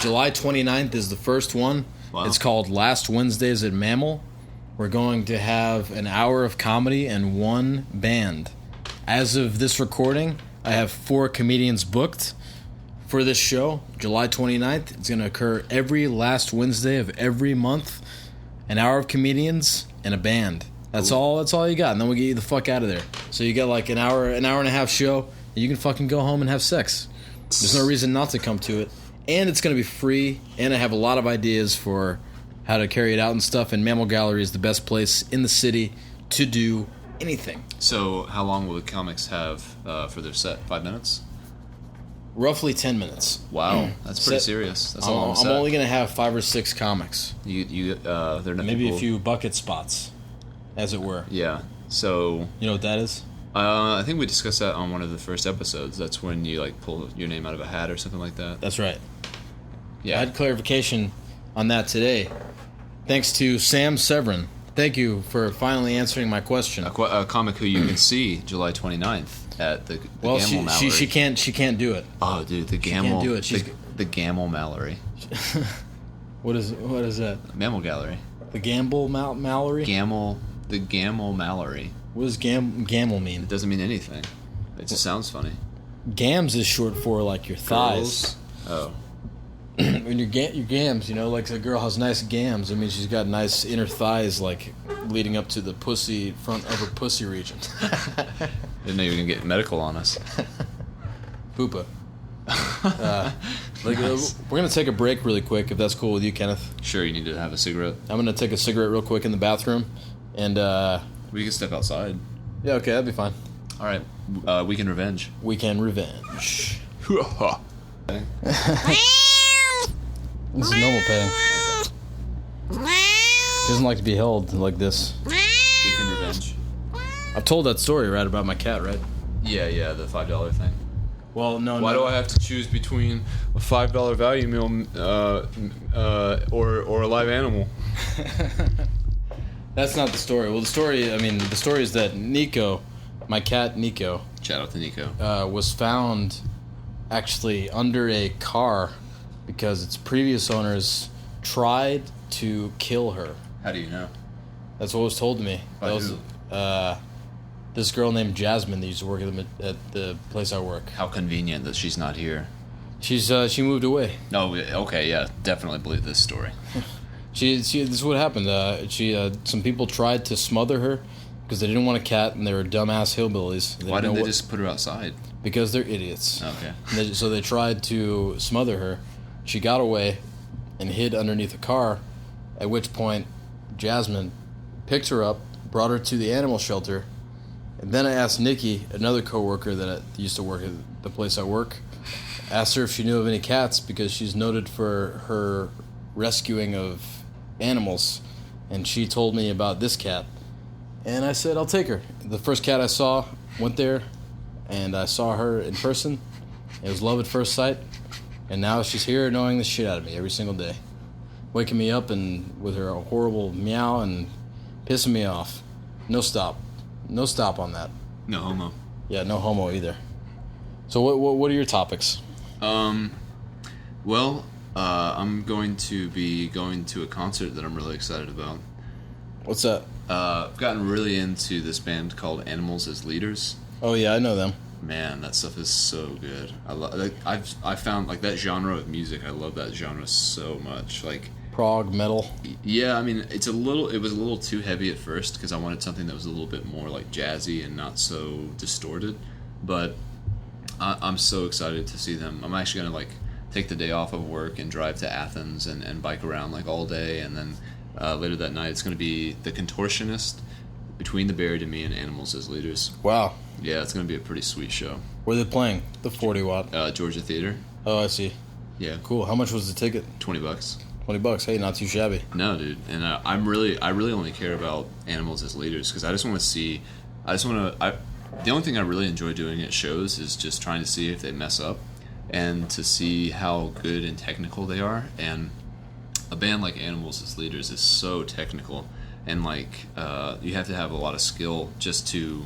July 29th is the first one. Wow. It's called Last Wednesdays at Mammal. We're going to have an hour of comedy and one band. As of this recording, I have 4 comedians booked for this show, July 29th. It's going to occur every last Wednesday of every month. An hour of comedians and a band. That's all you got, and then we'll get you the fuck out of there. So you got like an hour and a half show, and you can fucking go home and have sex. There's no reason not to come to it. And it's going to be free, and I have a lot of ideas for how to carry it out and stuff, and Mammal Gallery is the best place in the city to do anything. So how long will the comics have for their set? 5 minutes? Roughly 10 minutes. Wow, that's pretty serious. That's a long set. I'm only going to have 5 or 6 comics. They're not Maybe people... a few bucket spots, as it were. Yeah, so... You know what that is? I think we discussed that on one of the first episodes. That's when you like pull your name out of a hat or something like that. That's right. Yeah. I had clarification on that today. Thanks to Sam Severin. Thank you for finally answering my question. A comic who you can see July 29th at the Well, Gamble Mallory. she can't do it. Oh, dude, the can't Gamble. do it. The Gamble Mallory. What is that? Mammal Gallery. The Gamble Mallory? The Gamble Mallory. What does gamble mean? It doesn't mean anything. It just sounds funny. Gams is short for like your thighs. Girls? Oh. When your gams, like a girl has nice gams, I mean she's got nice inner thighs, like leading up to the front upper pussy region. Didn't know you were gonna get medical on us. Poopa. We're gonna take a break really quick, if that's cool with you, Kenneth. Sure, you need to have a cigarette. I'm gonna take a cigarette real quick in the bathroom, and we can step outside. yeah, okay, that'd be fine. All right, Weekend Revenge. Weekend Revenge. This is normal petting. She doesn't like to be held like this. Weekend Revenge. I've told that story, right, about my cat, right? Yeah, the $5 thing. Well, no. Why do I have to choose between a $5 value meal or a live animal? That's not the story. Well, the story is that Nico, my cat Nico, Shout out to Nico. was found actually under a car because its previous owners tried to kill her. How do you know? That's what was told to me. By That was who? this girl named Jasmine that used to work at the place I work. How convenient that she's not here. She moved away. No, okay, yeah, definitely believe this story. This is what happened. Some people tried to smother her because they didn't want a cat and they were dumbass hillbillies. Why didn't they just put her outside? Because they're idiots. Okay. So they tried to smother her. She got away and hid underneath a car. At which point, Jasmine picked her up, brought her to the animal shelter, and then I asked Nikki, another coworker that used to work at the place I work, asked her if she knew of any cats because she's noted for her rescuing of animals, and she told me about this cat. And I said, I'll take her. The first cat I saw, went there, and I saw her in person. It was love at first sight, and now she's here annoying the shit out of me every single day. Waking me up and with her horrible meow and pissing me off. No stop. No stop on that. No homo. Yeah, no homo either. So what are your topics? Well, I'm going to be going to a concert that I'm really excited about. What's that? I've gotten really into this band called Animals as Leaders. Oh yeah, I know them. Man, that stuff is so good. I found like that genre of music. I love that genre so much. Like Prog metal. yeah, I mean it was a little too heavy at first because I wanted something that was a little bit more like jazzy and not so distorted. But I'm so excited to see them. I'm actually gonna like take the day off of work and drive to Athens and bike around like all day, and then later that night it's gonna be The Contortionist, Between the Buried and Me, and Animals as Leaders. Wow. Yeah, it's gonna be a pretty sweet show. Where are they playing? The 40 watt. Georgia Theater. Oh, I see. Yeah, Cool. How much was the ticket? $20. $20. Hey, not too shabby. No, dude, and I really only care about Animals as Leaders because I just want to see. The only thing I really enjoy doing at shows is just trying to see if they mess up, and to see how good and technical they are. And a band like Animals as Leaders is so technical, and like you have to have a lot of skill just to.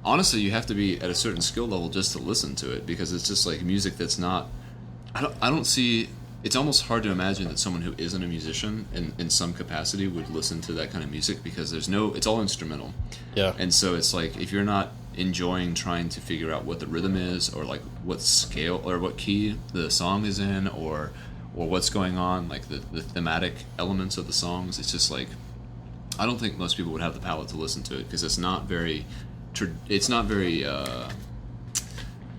Honestly, you have to be at a certain skill level just to listen to it because it's just like music that's not. I don't see. It's almost hard to imagine that someone who isn't a musician in some capacity would listen to that kind of music because it's all instrumental. Yeah. And so it's like if you're not enjoying trying to figure out what the rhythm is or like what scale or what key the song is in or what's going on, like the thematic elements of the songs, it's just like I don't think most people would have the palate to listen to it because it's not very I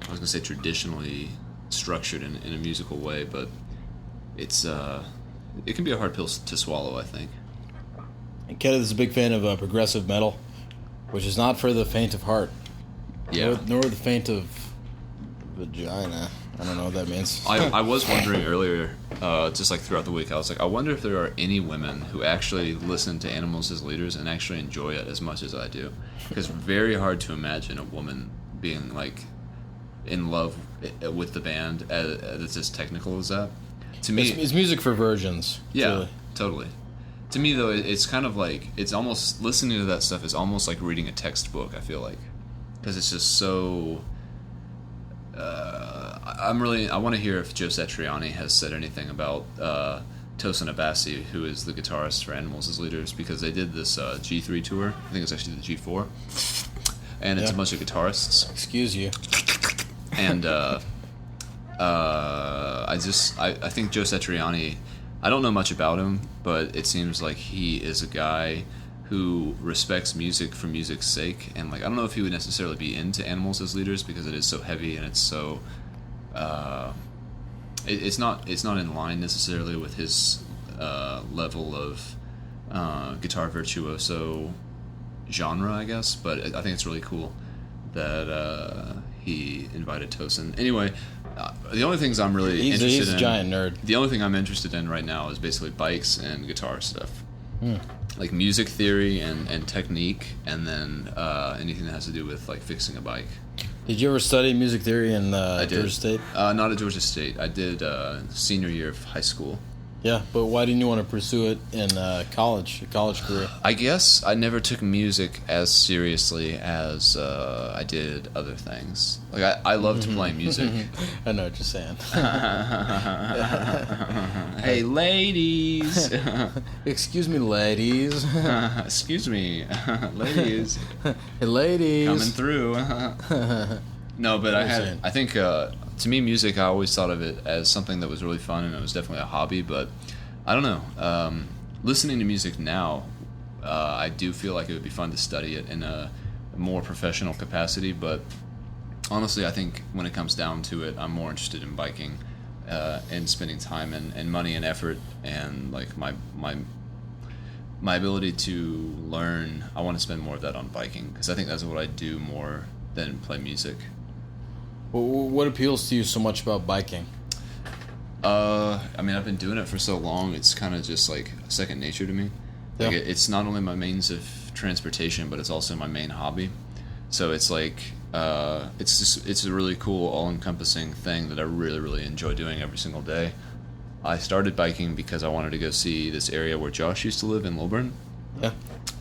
was gonna say traditionally structured in a musical way, but it can be a hard pill to swallow, I think. And Kenneth is a big fan of progressive metal, which is not for the faint of heart. Yeah. Nor the faint of vagina. I don't know what that means. I was wondering earlier, just like throughout the week, I was like, I wonder if there are any women who actually listen to Animals as Leaders and actually enjoy it as much as I do. Because very hard to imagine a woman being like in love with the band as technical as that. To me, it's music for virgins. yeah, Really. totally. To me, though, it's kind of like it's almost listening to that stuff is almost like reading a textbook. I feel like because it's just so. I want to hear if Joe Satriani has said anything about Tosin Abasi, who is the guitarist for Animals as Leaders, because they did this G3 tour. I think it's actually the G4, and it's a bunch of guitarists. Excuse you. And I think Joe Satriani, I don't know much about him, but it seems like he is a guy who respects music for music's sake, and like I don't know if he would necessarily be into Animals as Leaders because it is so heavy and it's so it's not in line necessarily with his level of guitar virtuoso genre, I guess, but I think it's really cool that he invited Tosin. Anyway, the only things I'm really interested in... He's a giant nerd. The only thing I'm interested in right now is basically bikes and guitar stuff. like music theory and technique, and then anything that has to do with like fixing a bike. Did you ever study music theory in I did. Georgia State? Not at Georgia State. I did senior year of high school. Yeah, but why didn't you want to pursue it in college, a college career? I guess I never took music as seriously as I did other things. Like I loved playing music. I know what you're saying. Hey, ladies. Excuse me, ladies. Excuse me, ladies. Hey, ladies. Coming through. No, but saying? I think to me, music, I always thought of it as something that was really fun, and it was definitely a hobby. But I don't know. Listening to music now, I do feel like it would be fun to study it in a more professional capacity. But honestly, I think when it comes down to it, I'm more interested in biking and spending time and money and effort and like my ability to learn. I want to spend more of that on biking because I think that's what I do more than play music. What appeals to you so much about biking? I mean, I've been doing it for so long, it's kind of just like second nature to me. Like Yeah. it's not only my means of transportation, but it's also my main hobby. So it's like, it's a really cool, all-encompassing thing that I really, really enjoy doing every single day. I started biking because I wanted to go see this area where Josh used to live in Lilburn. Yeah.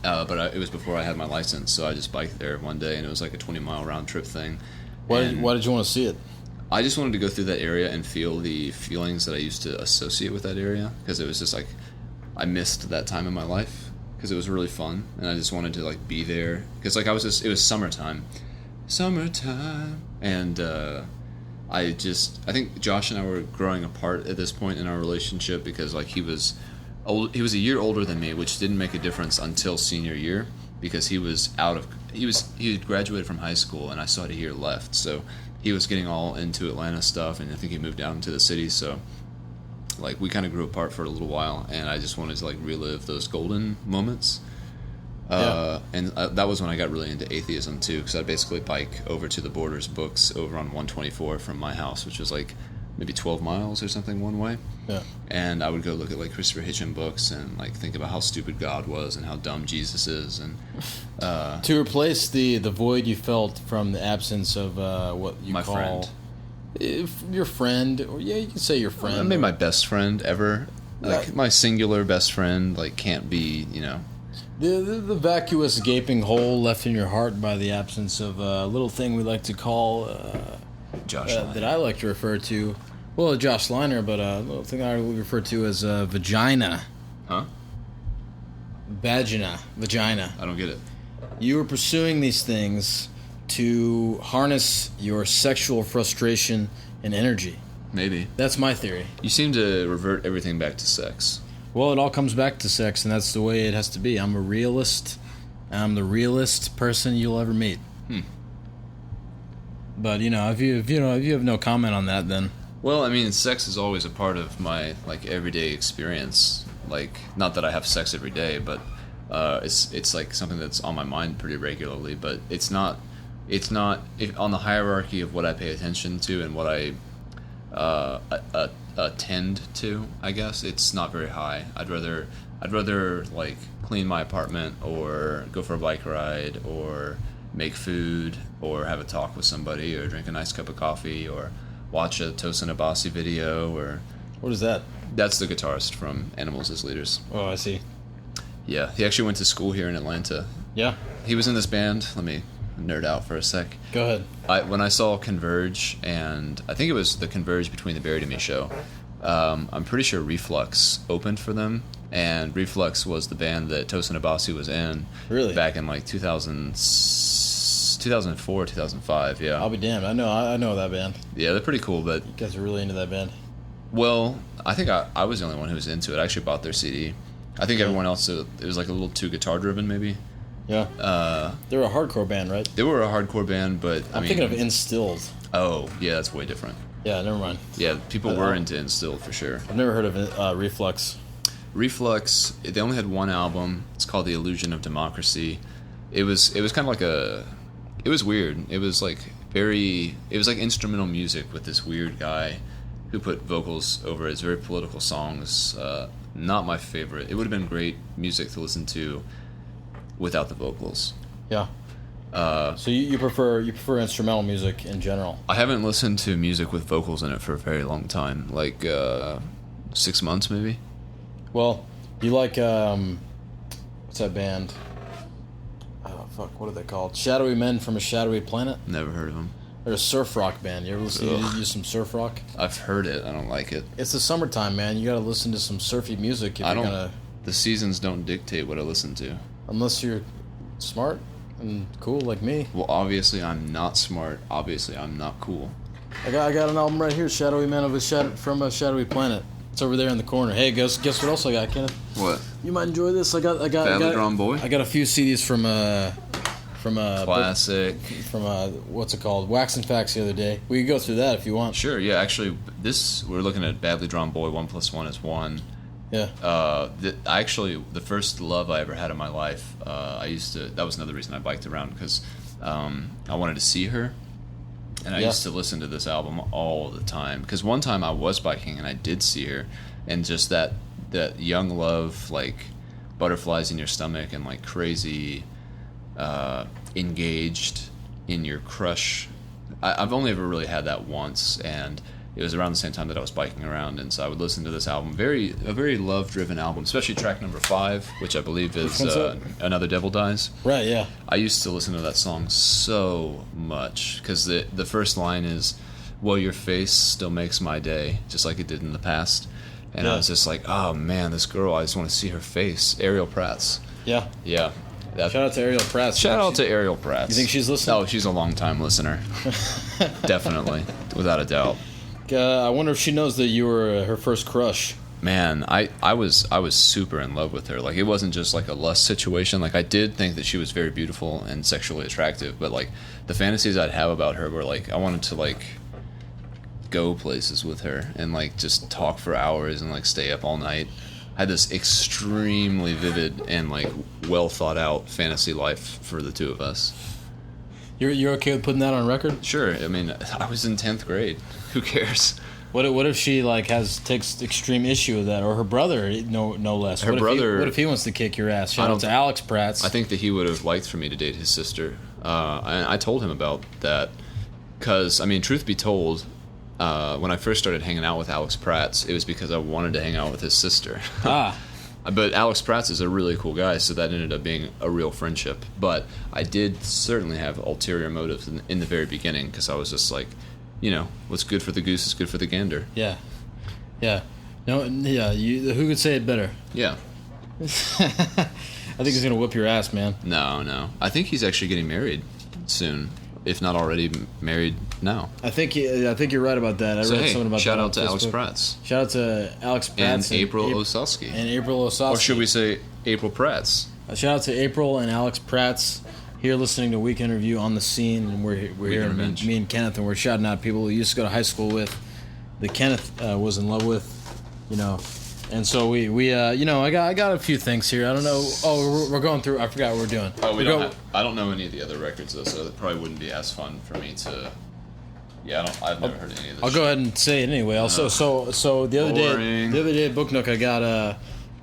But it was before I had my license, so I just biked there one day, and it was like a 20-mile round trip thing. Why And did you want to see it? I just wanted to go through that area and feel the feelings that I used to associate with that area, because it was just like I missed that time in my life because it was really fun, and I just wanted to like be there because like it was summertime, and I think Josh and I were growing apart at this point in our relationship because like he was a year older than me, which didn't make a difference until senior year because he had graduated from high school and I still had a year left, so he was getting all into Atlanta stuff, and I think he moved out into the city, so like we kind of grew apart for a little while, and I just wanted to like relive those golden moments. And that was when I got really into atheism too, because I'd basically bike over to the Borders Books over on 124 from my house, which was like maybe 12 miles or something one way. Yeah. And I would go look at like Christopher Hitchens books and like think about how stupid God was and how dumb Jesus is, and To replace the void you felt from the absence of what you my call friend. If your friend, or yeah, you can say your friend. I made my best friend ever. Like Right. my singular best friend, like can't be, The vacuous gaping hole left in your heart by the absence of a little thing we like to call Josh. that I like to refer to. Well, Josh Liner, but a little thing I would refer to as vagina. Huh? Vagina. I don't get it. You were pursuing these things to harness your sexual frustration and energy. Maybe. That's my theory. You seem to revert everything back to sex. Well, it all comes back to sex, and that's the way it has to be. I'm a realist. I'm the realest person you'll ever meet. But if you have no comment on that, then Well, I mean, sex is always a part of my like everyday experience. Like, not that I have sex every day, but it's like something that's on my mind pretty regularly. But it's not on the hierarchy of what I pay attention to and what I attend to. I guess it's not very high. I'd rather like clean my apartment or go for a bike ride or make food or have a talk with somebody or drink a nice cup of coffee or watch a Tosin Abasi video. Or what is that? that's the guitarist from Animals as Leaders. Oh, I see. Yeah, he actually went to school here in Atlanta. Yeah, He was in this band. Let me nerd out for a sec. go ahead. When I saw Converge, and I think it was the Converge Between the Buried and Me show, I'm pretty sure Reflux opened for them, and Reflux was the band that Tosin Abasi was in. Really? Back in like 2004, 2005, yeah. I'll be damned. I know that band. Yeah, they're pretty cool, but, You guys are really into that band. well, I think I was the only one who was into it. I actually bought their CD. I think everyone else, it was like a little too guitar-driven, maybe. Yeah. They're a hardcore band, right? They were a hardcore band, but I'm thinking of Instilled. Oh, yeah, that's way different. Yeah, never mind. Yeah, people were into Instilled for sure. I've never heard of Reflux. Reflux, they only had one album. It's called The Illusion of Democracy. It was kind of like it was weird. It was like instrumental music with this weird guy who put vocals over his very political songs. not my favorite. It would have been great music to listen to without the vocals. Yeah. So you prefer instrumental music in general? I haven't listened to music with vocals in it for a very long time, like 6 months maybe. Well, you like what's that band? Oh fuck, what are they called? Shadowy Men from a Shadowy Planet. Never heard of them. They're a surf rock band. You ever listen to some surf rock? I've heard it. I don't like it. It's the summertime, man. You gotta listen to some surfy music if I you're don't. gonna. The seasons don't dictate what I listen to. Unless you're smart and cool like me. Well, obviously I'm not smart. Obviously I'm not cool. I got an album right here, Shadowy Men from a Shadowy Planet. It's over there in the corner. Hey, guess what else I got, Kenneth? What? You might enjoy this. I got Badly Drawn Boy? I got a few CDs from Classic. what's it called? Wax and Facts the other day. We could go through that if you want. Sure, yeah, actually we're looking at Badly Drawn Boy, 1 + 1 is 1. Yeah. The first love I ever had in my life, that was another reason I biked around, because I wanted to see her, and I used to listen to this album all the time, because one time I was biking and I did see her, and just that young love, like butterflies in your stomach and like crazy engaged in your crush. I've only ever really had that once, and it was around the same time that I was biking around, and so I would listen to this album. A very love-driven album, especially track number 5, which I believe is Another Devil Dies. Right, yeah. I used to listen to that song so much, because the first line is, "Well, your face still makes my day, just like it did in the past." And I was just like, oh man, this girl, I just want to see her face. Ariel Prats. Yeah. Yeah. Shout out to Ariel Prats. Shout out to Ariel Prats. You think she's listening? Oh, she's a long-time listener. Definitely, without a doubt. I wonder if she knows that you were her first crush. Man, I was super in love with her. Like, it wasn't just like a lust situation. Like, I did think that she was very beautiful and sexually attractive, but like the fantasies I'd have about her were like, I wanted to like go places with her and like just talk for hours and like stay up all night. I had this extremely vivid and like well thought out fantasy life for the two of us. You're okay with putting that on record? Sure. I mean, I was in 10th grade. Who cares? What if she like takes extreme issue with that, or her brother, no less? Her brother. What if he wants to kick your ass? Shout out to Alex Prats. I think that he would have liked for me to date his sister. I told him about that because, I mean, truth be told, when I first started hanging out with Alex Prats, it was because I wanted to hang out with his sister. But Alex Prats is a really cool guy, so that ended up being a real friendship. But I did certainly have ulterior motives in the very beginning, because I was just like, you know, what's good for the goose is good for the gander. Yeah. No, yeah. Who could say it better? Yeah. I think he's gonna whip your ass, man. No. I think he's actually getting married soon, if not already married now. I think you're right about that. I read something about shout that. out to Alex Prats. Shout out to Alex Prats and April Osowski. And April Osowski. Or should we say April Prats? Shout out to April and Alex Prats here listening to Weekend Review on the Scene, and we're here, me and Kenneth, and we're shouting out people we used to go to high school with, that Kenneth was in love with, you know. And so we you know, I got a few things here. I don't know. Oh, we're going through. I forgot what we're doing. Oh, I don't know any of the other records though, so it probably wouldn't be as fun for me to. Yeah, I've never heard any of this. I'll go ahead and say it anyway. Also, so the other day at Book Nook, I got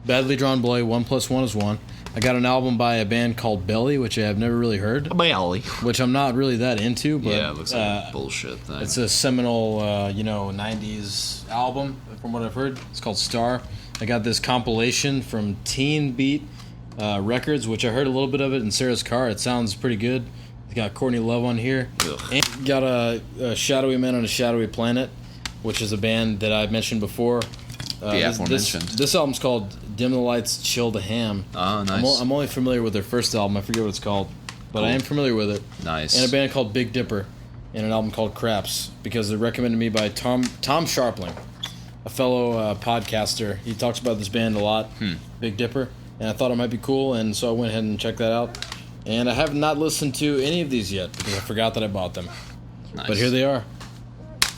Badly Drawn Boy, 1 + 1 is 1. I got an album by a band called Belly, which I have never really heard. Belly. Which I'm not really that into, but yeah, it looks like a bullshit thing. It's a seminal, 90s album, from what I've heard. It's called Star. I got this compilation from Teen Beat Records, which I heard a little bit of it in Sarah's car. It sounds pretty good. It's got Courtney Love on here. Ugh. And got a Shadowy Man on a Shadowy Planet, which is a band that I've mentioned before. The aforementioned. This album's called Dim the Lights, Chill the Ham. Oh, nice. I'm only familiar with their first album. I forget what it's called, but cool. I am familiar with it. Nice. And a band called Big Dipper, and an album called Craps, because they're recommended to me by Tom Sharpling, a fellow podcaster. He talks about this band a lot, Big Dipper, and I thought it might be cool, and so I went ahead and checked that out. And I have not listened to any of these yet, because I forgot that I bought them. Nice. But here they are.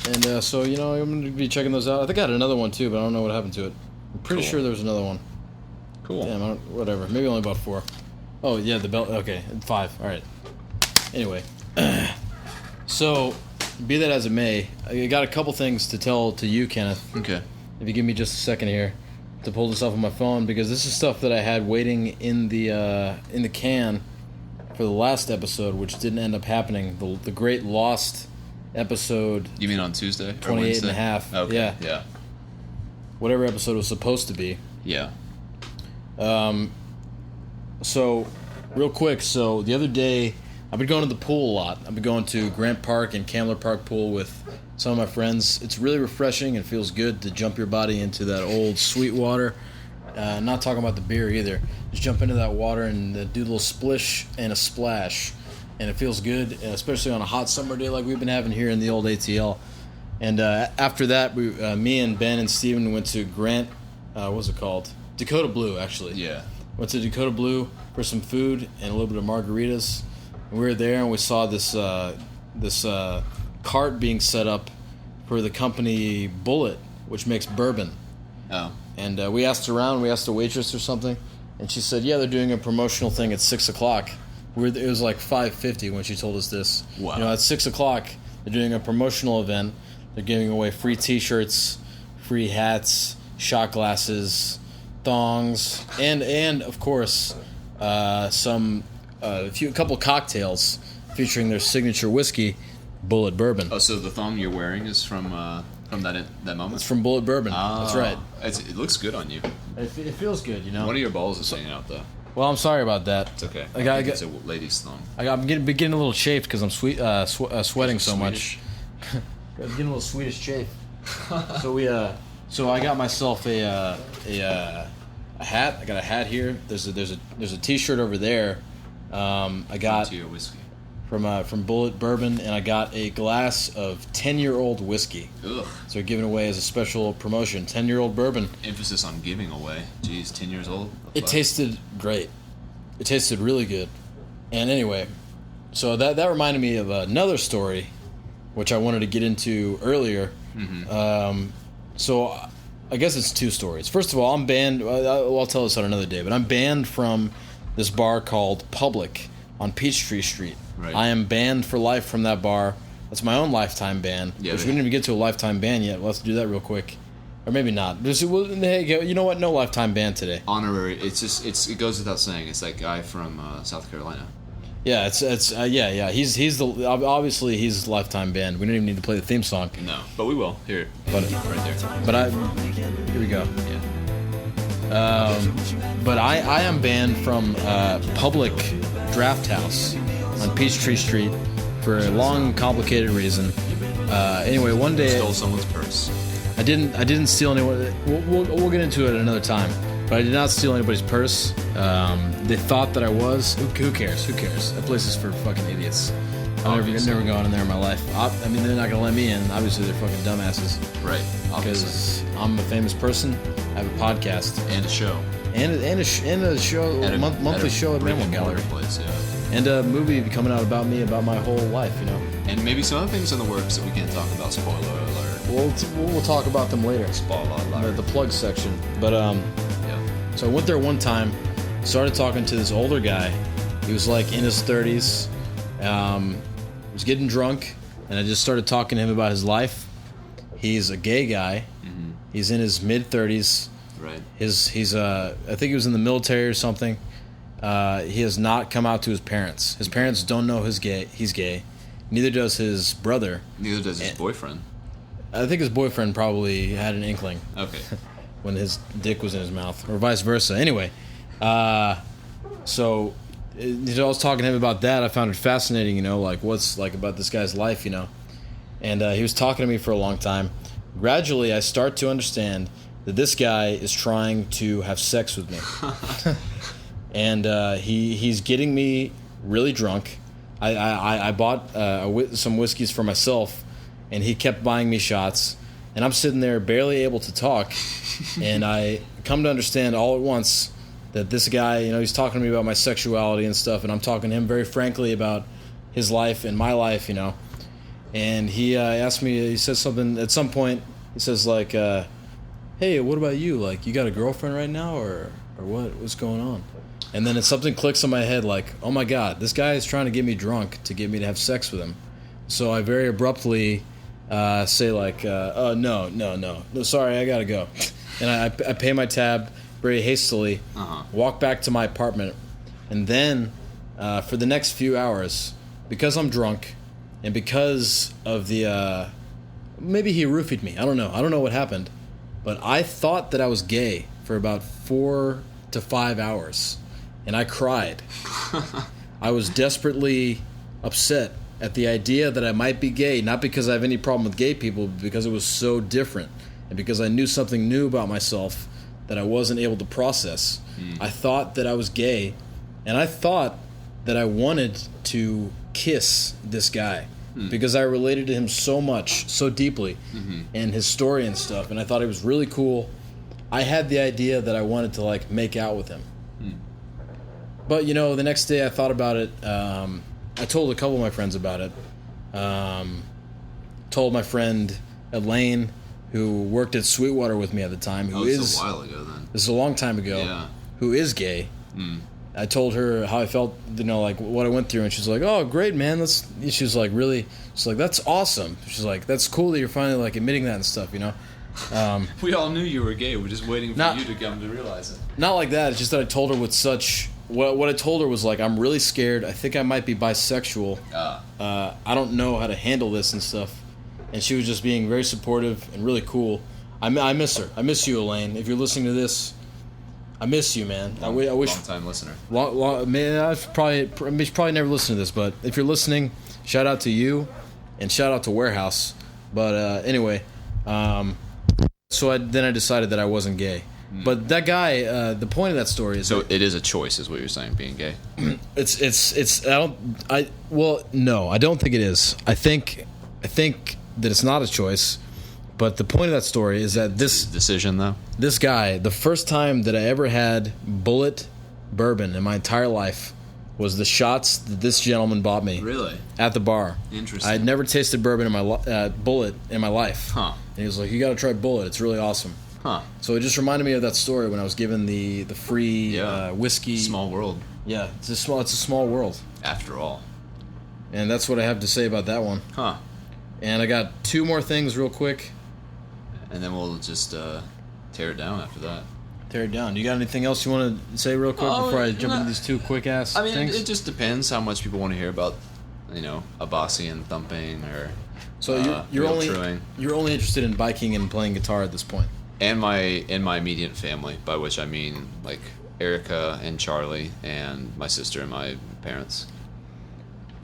And so, I'm going to be checking those out. I think I had another one, too, but I don't know what happened to it. I'm pretty sure there was another one. Cool. Damn, whatever. Maybe only about 4. Oh, yeah, the belt. Okay, 5. All right. Anyway. So, be that as it may, I got a couple things to tell to you, Kenneth. Okay. If you give me just a second here to pull this off on my phone because this is stuff that I had waiting in the can for the last episode, which didn't end up happening. The great lost episode. You mean on Tuesday? 28 and a half. Okay. Yeah. Yeah. Whatever episode was supposed to be. Yeah. So, real quick, so the other day, I've been going to the pool a lot. I've been going to Grant Park and Camler Park pool with some of my friends. It's really refreshing and feels good to jump your body into that old sweet water. Not talking about the beer either. Just jump into that water and do a little splish and a splash. And it feels good, especially on a hot summer day like we've been having here in the old ATL. And after that, me and Ben and Steven went to Grant, what was it called? Dakota Blue, actually. Yeah. Went to Dakota Blue for some food and a little bit of margaritas. And we were there and we saw this cart being set up for the company Bullet, which makes bourbon. Oh. And we asked around, we asked a waitress or something, and she said, yeah, they're doing a promotional thing at 6 o'clock. It was like 5:50 when she told us this. Wow. You know, at 6 o'clock, they're doing a promotional event. They're giving away free T-shirts, free hats, shot glasses, thongs, and of course, a couple cocktails featuring their signature whiskey, Bullet Bourbon. Oh, so the thong you're wearing is from that moment? It's from Bullet Bourbon. That's right. It looks good on you. It feels good, you know. One of your balls is hanging out though. Well, I'm sorry about that. It's okay. I think it's a lady's thong. I'm getting a little chafed because I'm sweating so Swedish? much. I'm getting a little Swedish chafe. So I got myself a hat. I got a hat here. There's a T-shirt over there. I got To your whiskey. from Bullet Bourbon, and I got a glass of 10-year-old whiskey. Ugh. So they're giving away as a special promotion, 10-year-old bourbon. Emphasis on giving away. Jeez, 10 years old. It tasted great. It tasted really good. And anyway, so that reminded me of another story, which I wanted to get into earlier. Mm-hmm. So I guess it's two stories. First of all, I'm banned. I'll tell this on another day, but I'm banned from this bar called Public on Peachtree Street. Right. I am banned for life from that bar. That's my own lifetime ban. Yeah, Which we didn't even get to a lifetime ban yet. We'll have to do that real quick. Or maybe not. Hey, you know what? No lifetime ban today. Honorary. It goes without saying. It's that guy from South Carolina. Yeah, yeah. He's obviously he's lifetime banned. We don't even need to play the theme song. No, but we will. Here, But right there. But here we go. Yeah. But I am banned from Public Draft House on Peachtree Street for a long, complicated reason. Anyway, one day Stole someone's purse. I didn't steal anyone. We'll get into it another time. But I did not steal anybody's purse. They thought that I was. Who cares? Who cares? That place is for fucking idiots. I've never gone in there in my life. I mean, they're not gonna let me in. Obviously, they're fucking dumbasses. Right. Obviously. Because I'm a famous person. I have a podcast And a show. and a show, And monthly show at brick Mammal and Gallery, mortar place, yeah. and a movie coming out about me, about my whole life. You know. And maybe some other things in the works that we can't talk about. Spoiler alert. We'll talk about them later. Spoiler alert. The plug section. But Yeah. so I went there one time, started talking to this older guy. He was like in his 30s. Was getting drunk, and I just started talking to him about his life. He's a gay guy. Mm-hmm. He's in his mid 30s. Right. He's I think he was in the military or something. He has not come out to his parents. His parents don't know he's gay. Neither does his brother. Neither does his boyfriend. I think his boyfriend probably had an inkling Okay. when his dick was in his mouth, or vice versa. Anyway, so I was talking to him about that. I found it fascinating, you know, like what's like about this guy's life, you know. And he was talking to me for a long time. Gradually, I start to understand that this guy is trying to have sex with me, and he's getting me really drunk. I bought some whiskeys for myself, and he kept buying me shots, and I'm sitting there barely able to talk, and I come to understand all at once that this guy, you know, he's talking to me about my sexuality and stuff, and I'm talking to him very frankly about his life and my life, you know. And he asked me, he says something at some point, he says like, hey, what about you? Like, you got a girlfriend right now, or what? What's going on? And then something clicks in my head like, oh my God, this guy is trying to get me drunk to get me to have sex with him. So I very abruptly say like, oh, no, sorry, I gotta go. and I pay my tab very hastily, walk back to my apartment, and then for the next few hours, because I'm drunk, and because of the maybe he roofied me. I don't know what happened, but I thought that I was gay for about 4 to 5 hours, and I cried. I was desperately upset at the idea that I might be gay, not because I have any problem with gay people, but because it was so different, and because I knew something new about myself that I wasn't able to process. I thought that I was gay, and I thought that I wanted to kiss this guy because I related to him so much, so deeply, and his story and stuff, and I thought it was really cool. I had the idea that I wanted to like make out with him. But the next day I thought about it. I told a couple of my friends about it. Told my friend Elaine, who worked at Sweetwater with me at the time, who is a while ago then. This is a long time ago. Yeah. Who is gay. I told her how I felt, like what I went through, and she's like, "Oh, great, man." She was like, "Really?" She's like, "That's awesome." She's like, "That's cool that you're finally like admitting that and stuff." We all knew you were gay. We're just waiting for you to come to realize it. Not like that. It's just that I told her with such. What I told her was like, I'm really scared. I think I might be bisexual. I don't know how to handle this and stuff. And she was just being very supportive and really cool. I miss her. I miss you, Elaine. If you're listening to this, I miss you, man. I wish. Long time listener. Man, she's probably never listened to this, but if you're listening, shout out to you, and shout out to Warehouse. But anyway, so then I decided that I wasn't gay. But that guy, the point of that story is... So it is a choice, is what you're saying, being gay? No, I don't think it is. I think that it's not a choice, but the point of that story is that Decision, though? This guy, the first time that I ever had Bullet bourbon in my entire life was the shots that this gentleman bought me. Really? At the bar. Interesting. I had never tasted bourbon in my Bullet in my life. Huh. And he was like, "You got to try Bullet. It's really awesome." Huh. So it just reminded me of that story when I was given the free whiskey. Small world. Yeah, it's a small world. After all. And that's what I have to say about that one. Huh. And I got 2 more things real quick. And then we'll just tear it down after that. Tear it down. You got anything else you want to say real quick before I jump into these 2 quick ass things? It just depends how much people want to hear about, Abbassian thumping or. So you're only interested in biking and playing guitar at this point. And my immediate family, by which I mean like Erica and Charlie and my sister and my parents.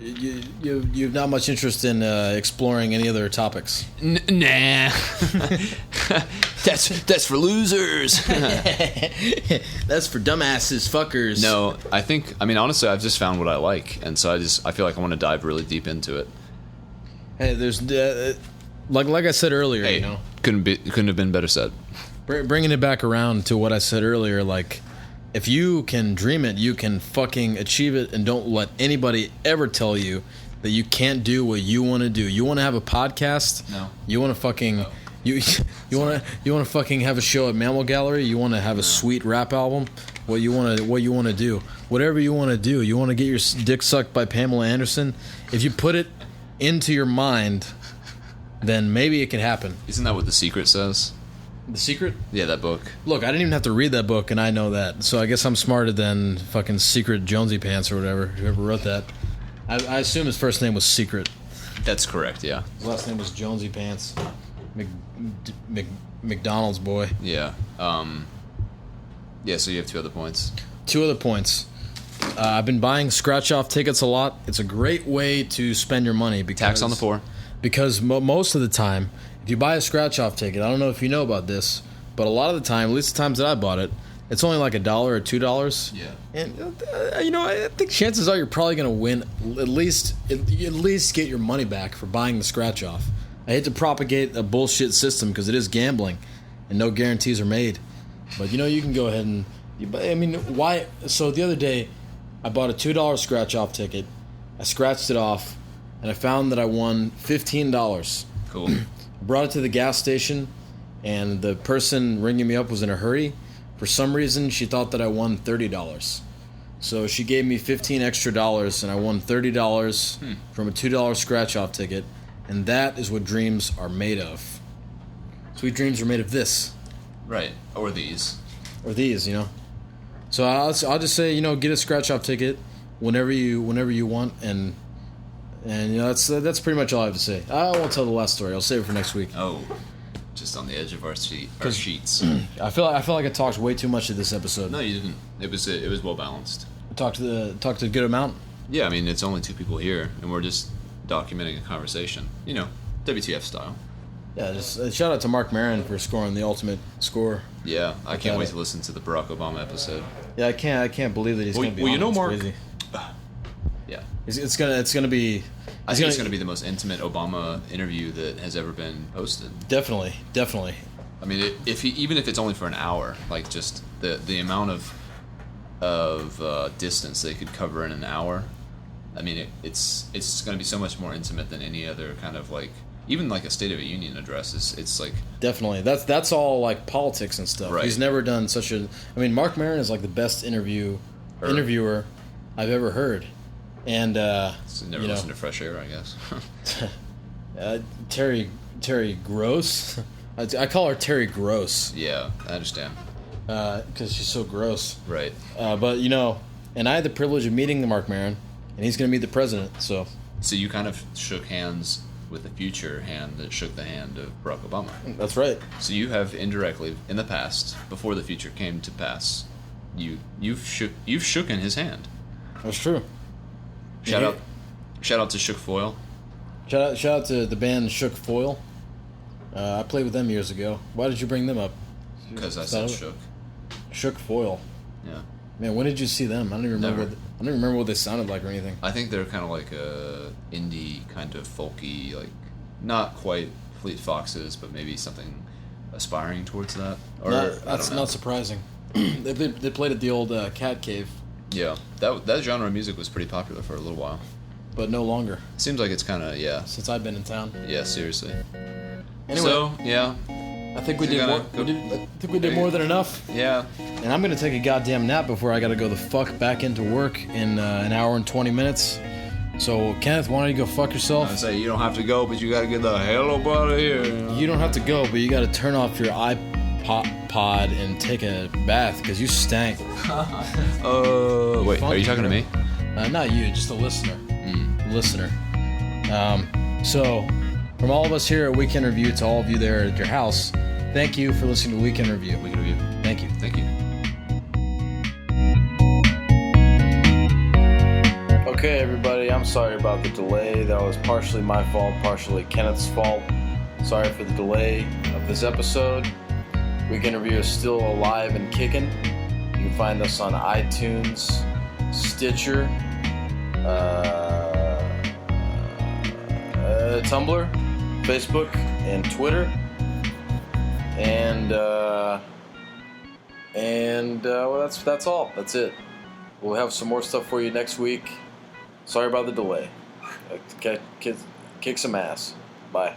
You've not much interest in exploring any other topics. Nah, that's for losers. That's for dumbasses, fuckers. No, honestly, I've just found what I like, and so I feel like I want to dive really deep into it. Hey, there's like I said earlier, hey, couldn't have been better said. Bringing it back around to what I said earlier, like, if you can dream it, you can fucking achieve it, and don't let anybody ever tell you that you can't do what you want to do. You want to have a podcast? No. You want to fucking you want to fucking have a show at Mammal Gallery? You want to have a sweet rap album? What you want to do? Whatever you want to do. You want to get your dick sucked by Pamela Anderson? If you put it into your mind, then maybe it can happen. Isn't that what The Secret says? The Secret? Yeah, that book. Look, I didn't even have to read that book, and I know that. So I guess I'm smarter than fucking Secret Jonesy Pants or whatever, whoever wrote that. I assume his first name was Secret. That's correct, yeah. His last name was Jonesy Pants. McDonald's boy. Yeah. Yeah, so you have 2 other points. 2 other points. I've been buying scratch-off tickets a lot. It's a great way to spend your money. Because, tax on the 4. Because most of the time, if you buy a scratch-off ticket, I don't know if you know about this, but a lot of the time, at least the times that I bought it, it's only like $1 or $2. Yeah. And I think chances are you're probably going to win at least get your money back for buying the scratch-off. I hate to propagate a bullshit system because it is gambling, and no guarantees are made. But you can go ahead and why? So the other day, I bought a $2 scratch-off ticket. I scratched it off, and I found that I won $15. Cool. Brought it to the gas station, and the person ringing me up was in a hurry. For some reason, she thought that I won $30. So she gave me $15 extra, and I won $30 from a $2 scratch-off ticket, and that is what dreams are made of. Sweet dreams are made of this. Right. Or these. or these, you know. So I'll just say, you know, get a scratch off ticket whenever you want, and you know that's pretty much all I have to say. I won't tell the last story. I'll save it for next week. Oh, just on the edge of our sheets. I feel like I talked way too much in this episode. No, you didn't. It was well balanced. Talked a good amount. Yeah, I mean it's only 2 people here, and we're just documenting a conversation. You know, WTF style. Yeah, just shout out to Mark Maron for scoring the ultimate score. Yeah, I can't Got wait it. to listen to the Barack Obama episode. Yeah, I can't believe that he's Well, going to be. well, on you know, it. It's Mark- crazy. Yeah. It's gonna be. I think it's going to be the most intimate Obama interview that has ever been posted. Definitely. I mean, even if it's only for an hour, like just the amount of distance they could cover in an hour. I mean, it's going to be so much more intimate than any other kind of like, even like a State of the Union address. It's like, Definitely. That's all like politics and stuff. Right. He's never done such a. I mean, Mark Maron is like the best interviewer I've ever heard, and it's never you know, listened to Fresh Air, I guess. Terry Gross. I call her Terry Gross Yeah, I understand. because she's so gross. Right. But you know, and I had the privilege of meeting the Mark Maron, and he's going to meet the president. So So you kind of shook hands with the future hand that shook the hand of Barack Obama. that's right. So you have indirectly, in the past, before the future came to pass, you've shooken his hand. That's true. Shout Yeah. out to Shook Foil. Shout out to the band Shook Foil. I played with them years ago. Why did you bring them up? Because I Thought said of it. shook. Shook Foil. Yeah. Man, when did you see them? I don't even remember. Never. I don't even remember what they sounded like or anything. I think they're kind of like a indie, kind of folky, like not quite Fleet Foxes, but maybe something aspiring towards that. Or I That's don't know. not surprising. they played at the old Cat Cave, Yeah, that genre of music was pretty popular for a little while. but no longer Seems like it's kind of since I've been in town. yeah, seriously. Anyway, So yeah, I think we we did gotta more. go- I think we did more than enough. yeah. And I'm gonna take a goddamn nap before I gotta go the fuck back into work in an hour and 20 minutes. So Kenneth, why don't you go fuck yourself? I say you don't have to go, but you gotta get the hell up out of here. You don't have to go, but you gotta turn off your iPod and take a bath because you stank. Wait, are you talking to me? Not you, just a listener. Listener. So, from all of us here at Weekend Review to all of you there at your house, thank you for listening to Weekend Review. We can review. Thank you. Thank you. Okay, everybody, I'm sorry about the delay. That was partially my fault, partially Kenneth's fault. Sorry for the delay of this episode. Weekend Review is still alive and kicking. You can find us on iTunes, Stitcher, Tumblr, Facebook, and Twitter. And well, that's all. That's it. We'll have some more stuff for you next week. Sorry about the delay. Kick some ass. Bye.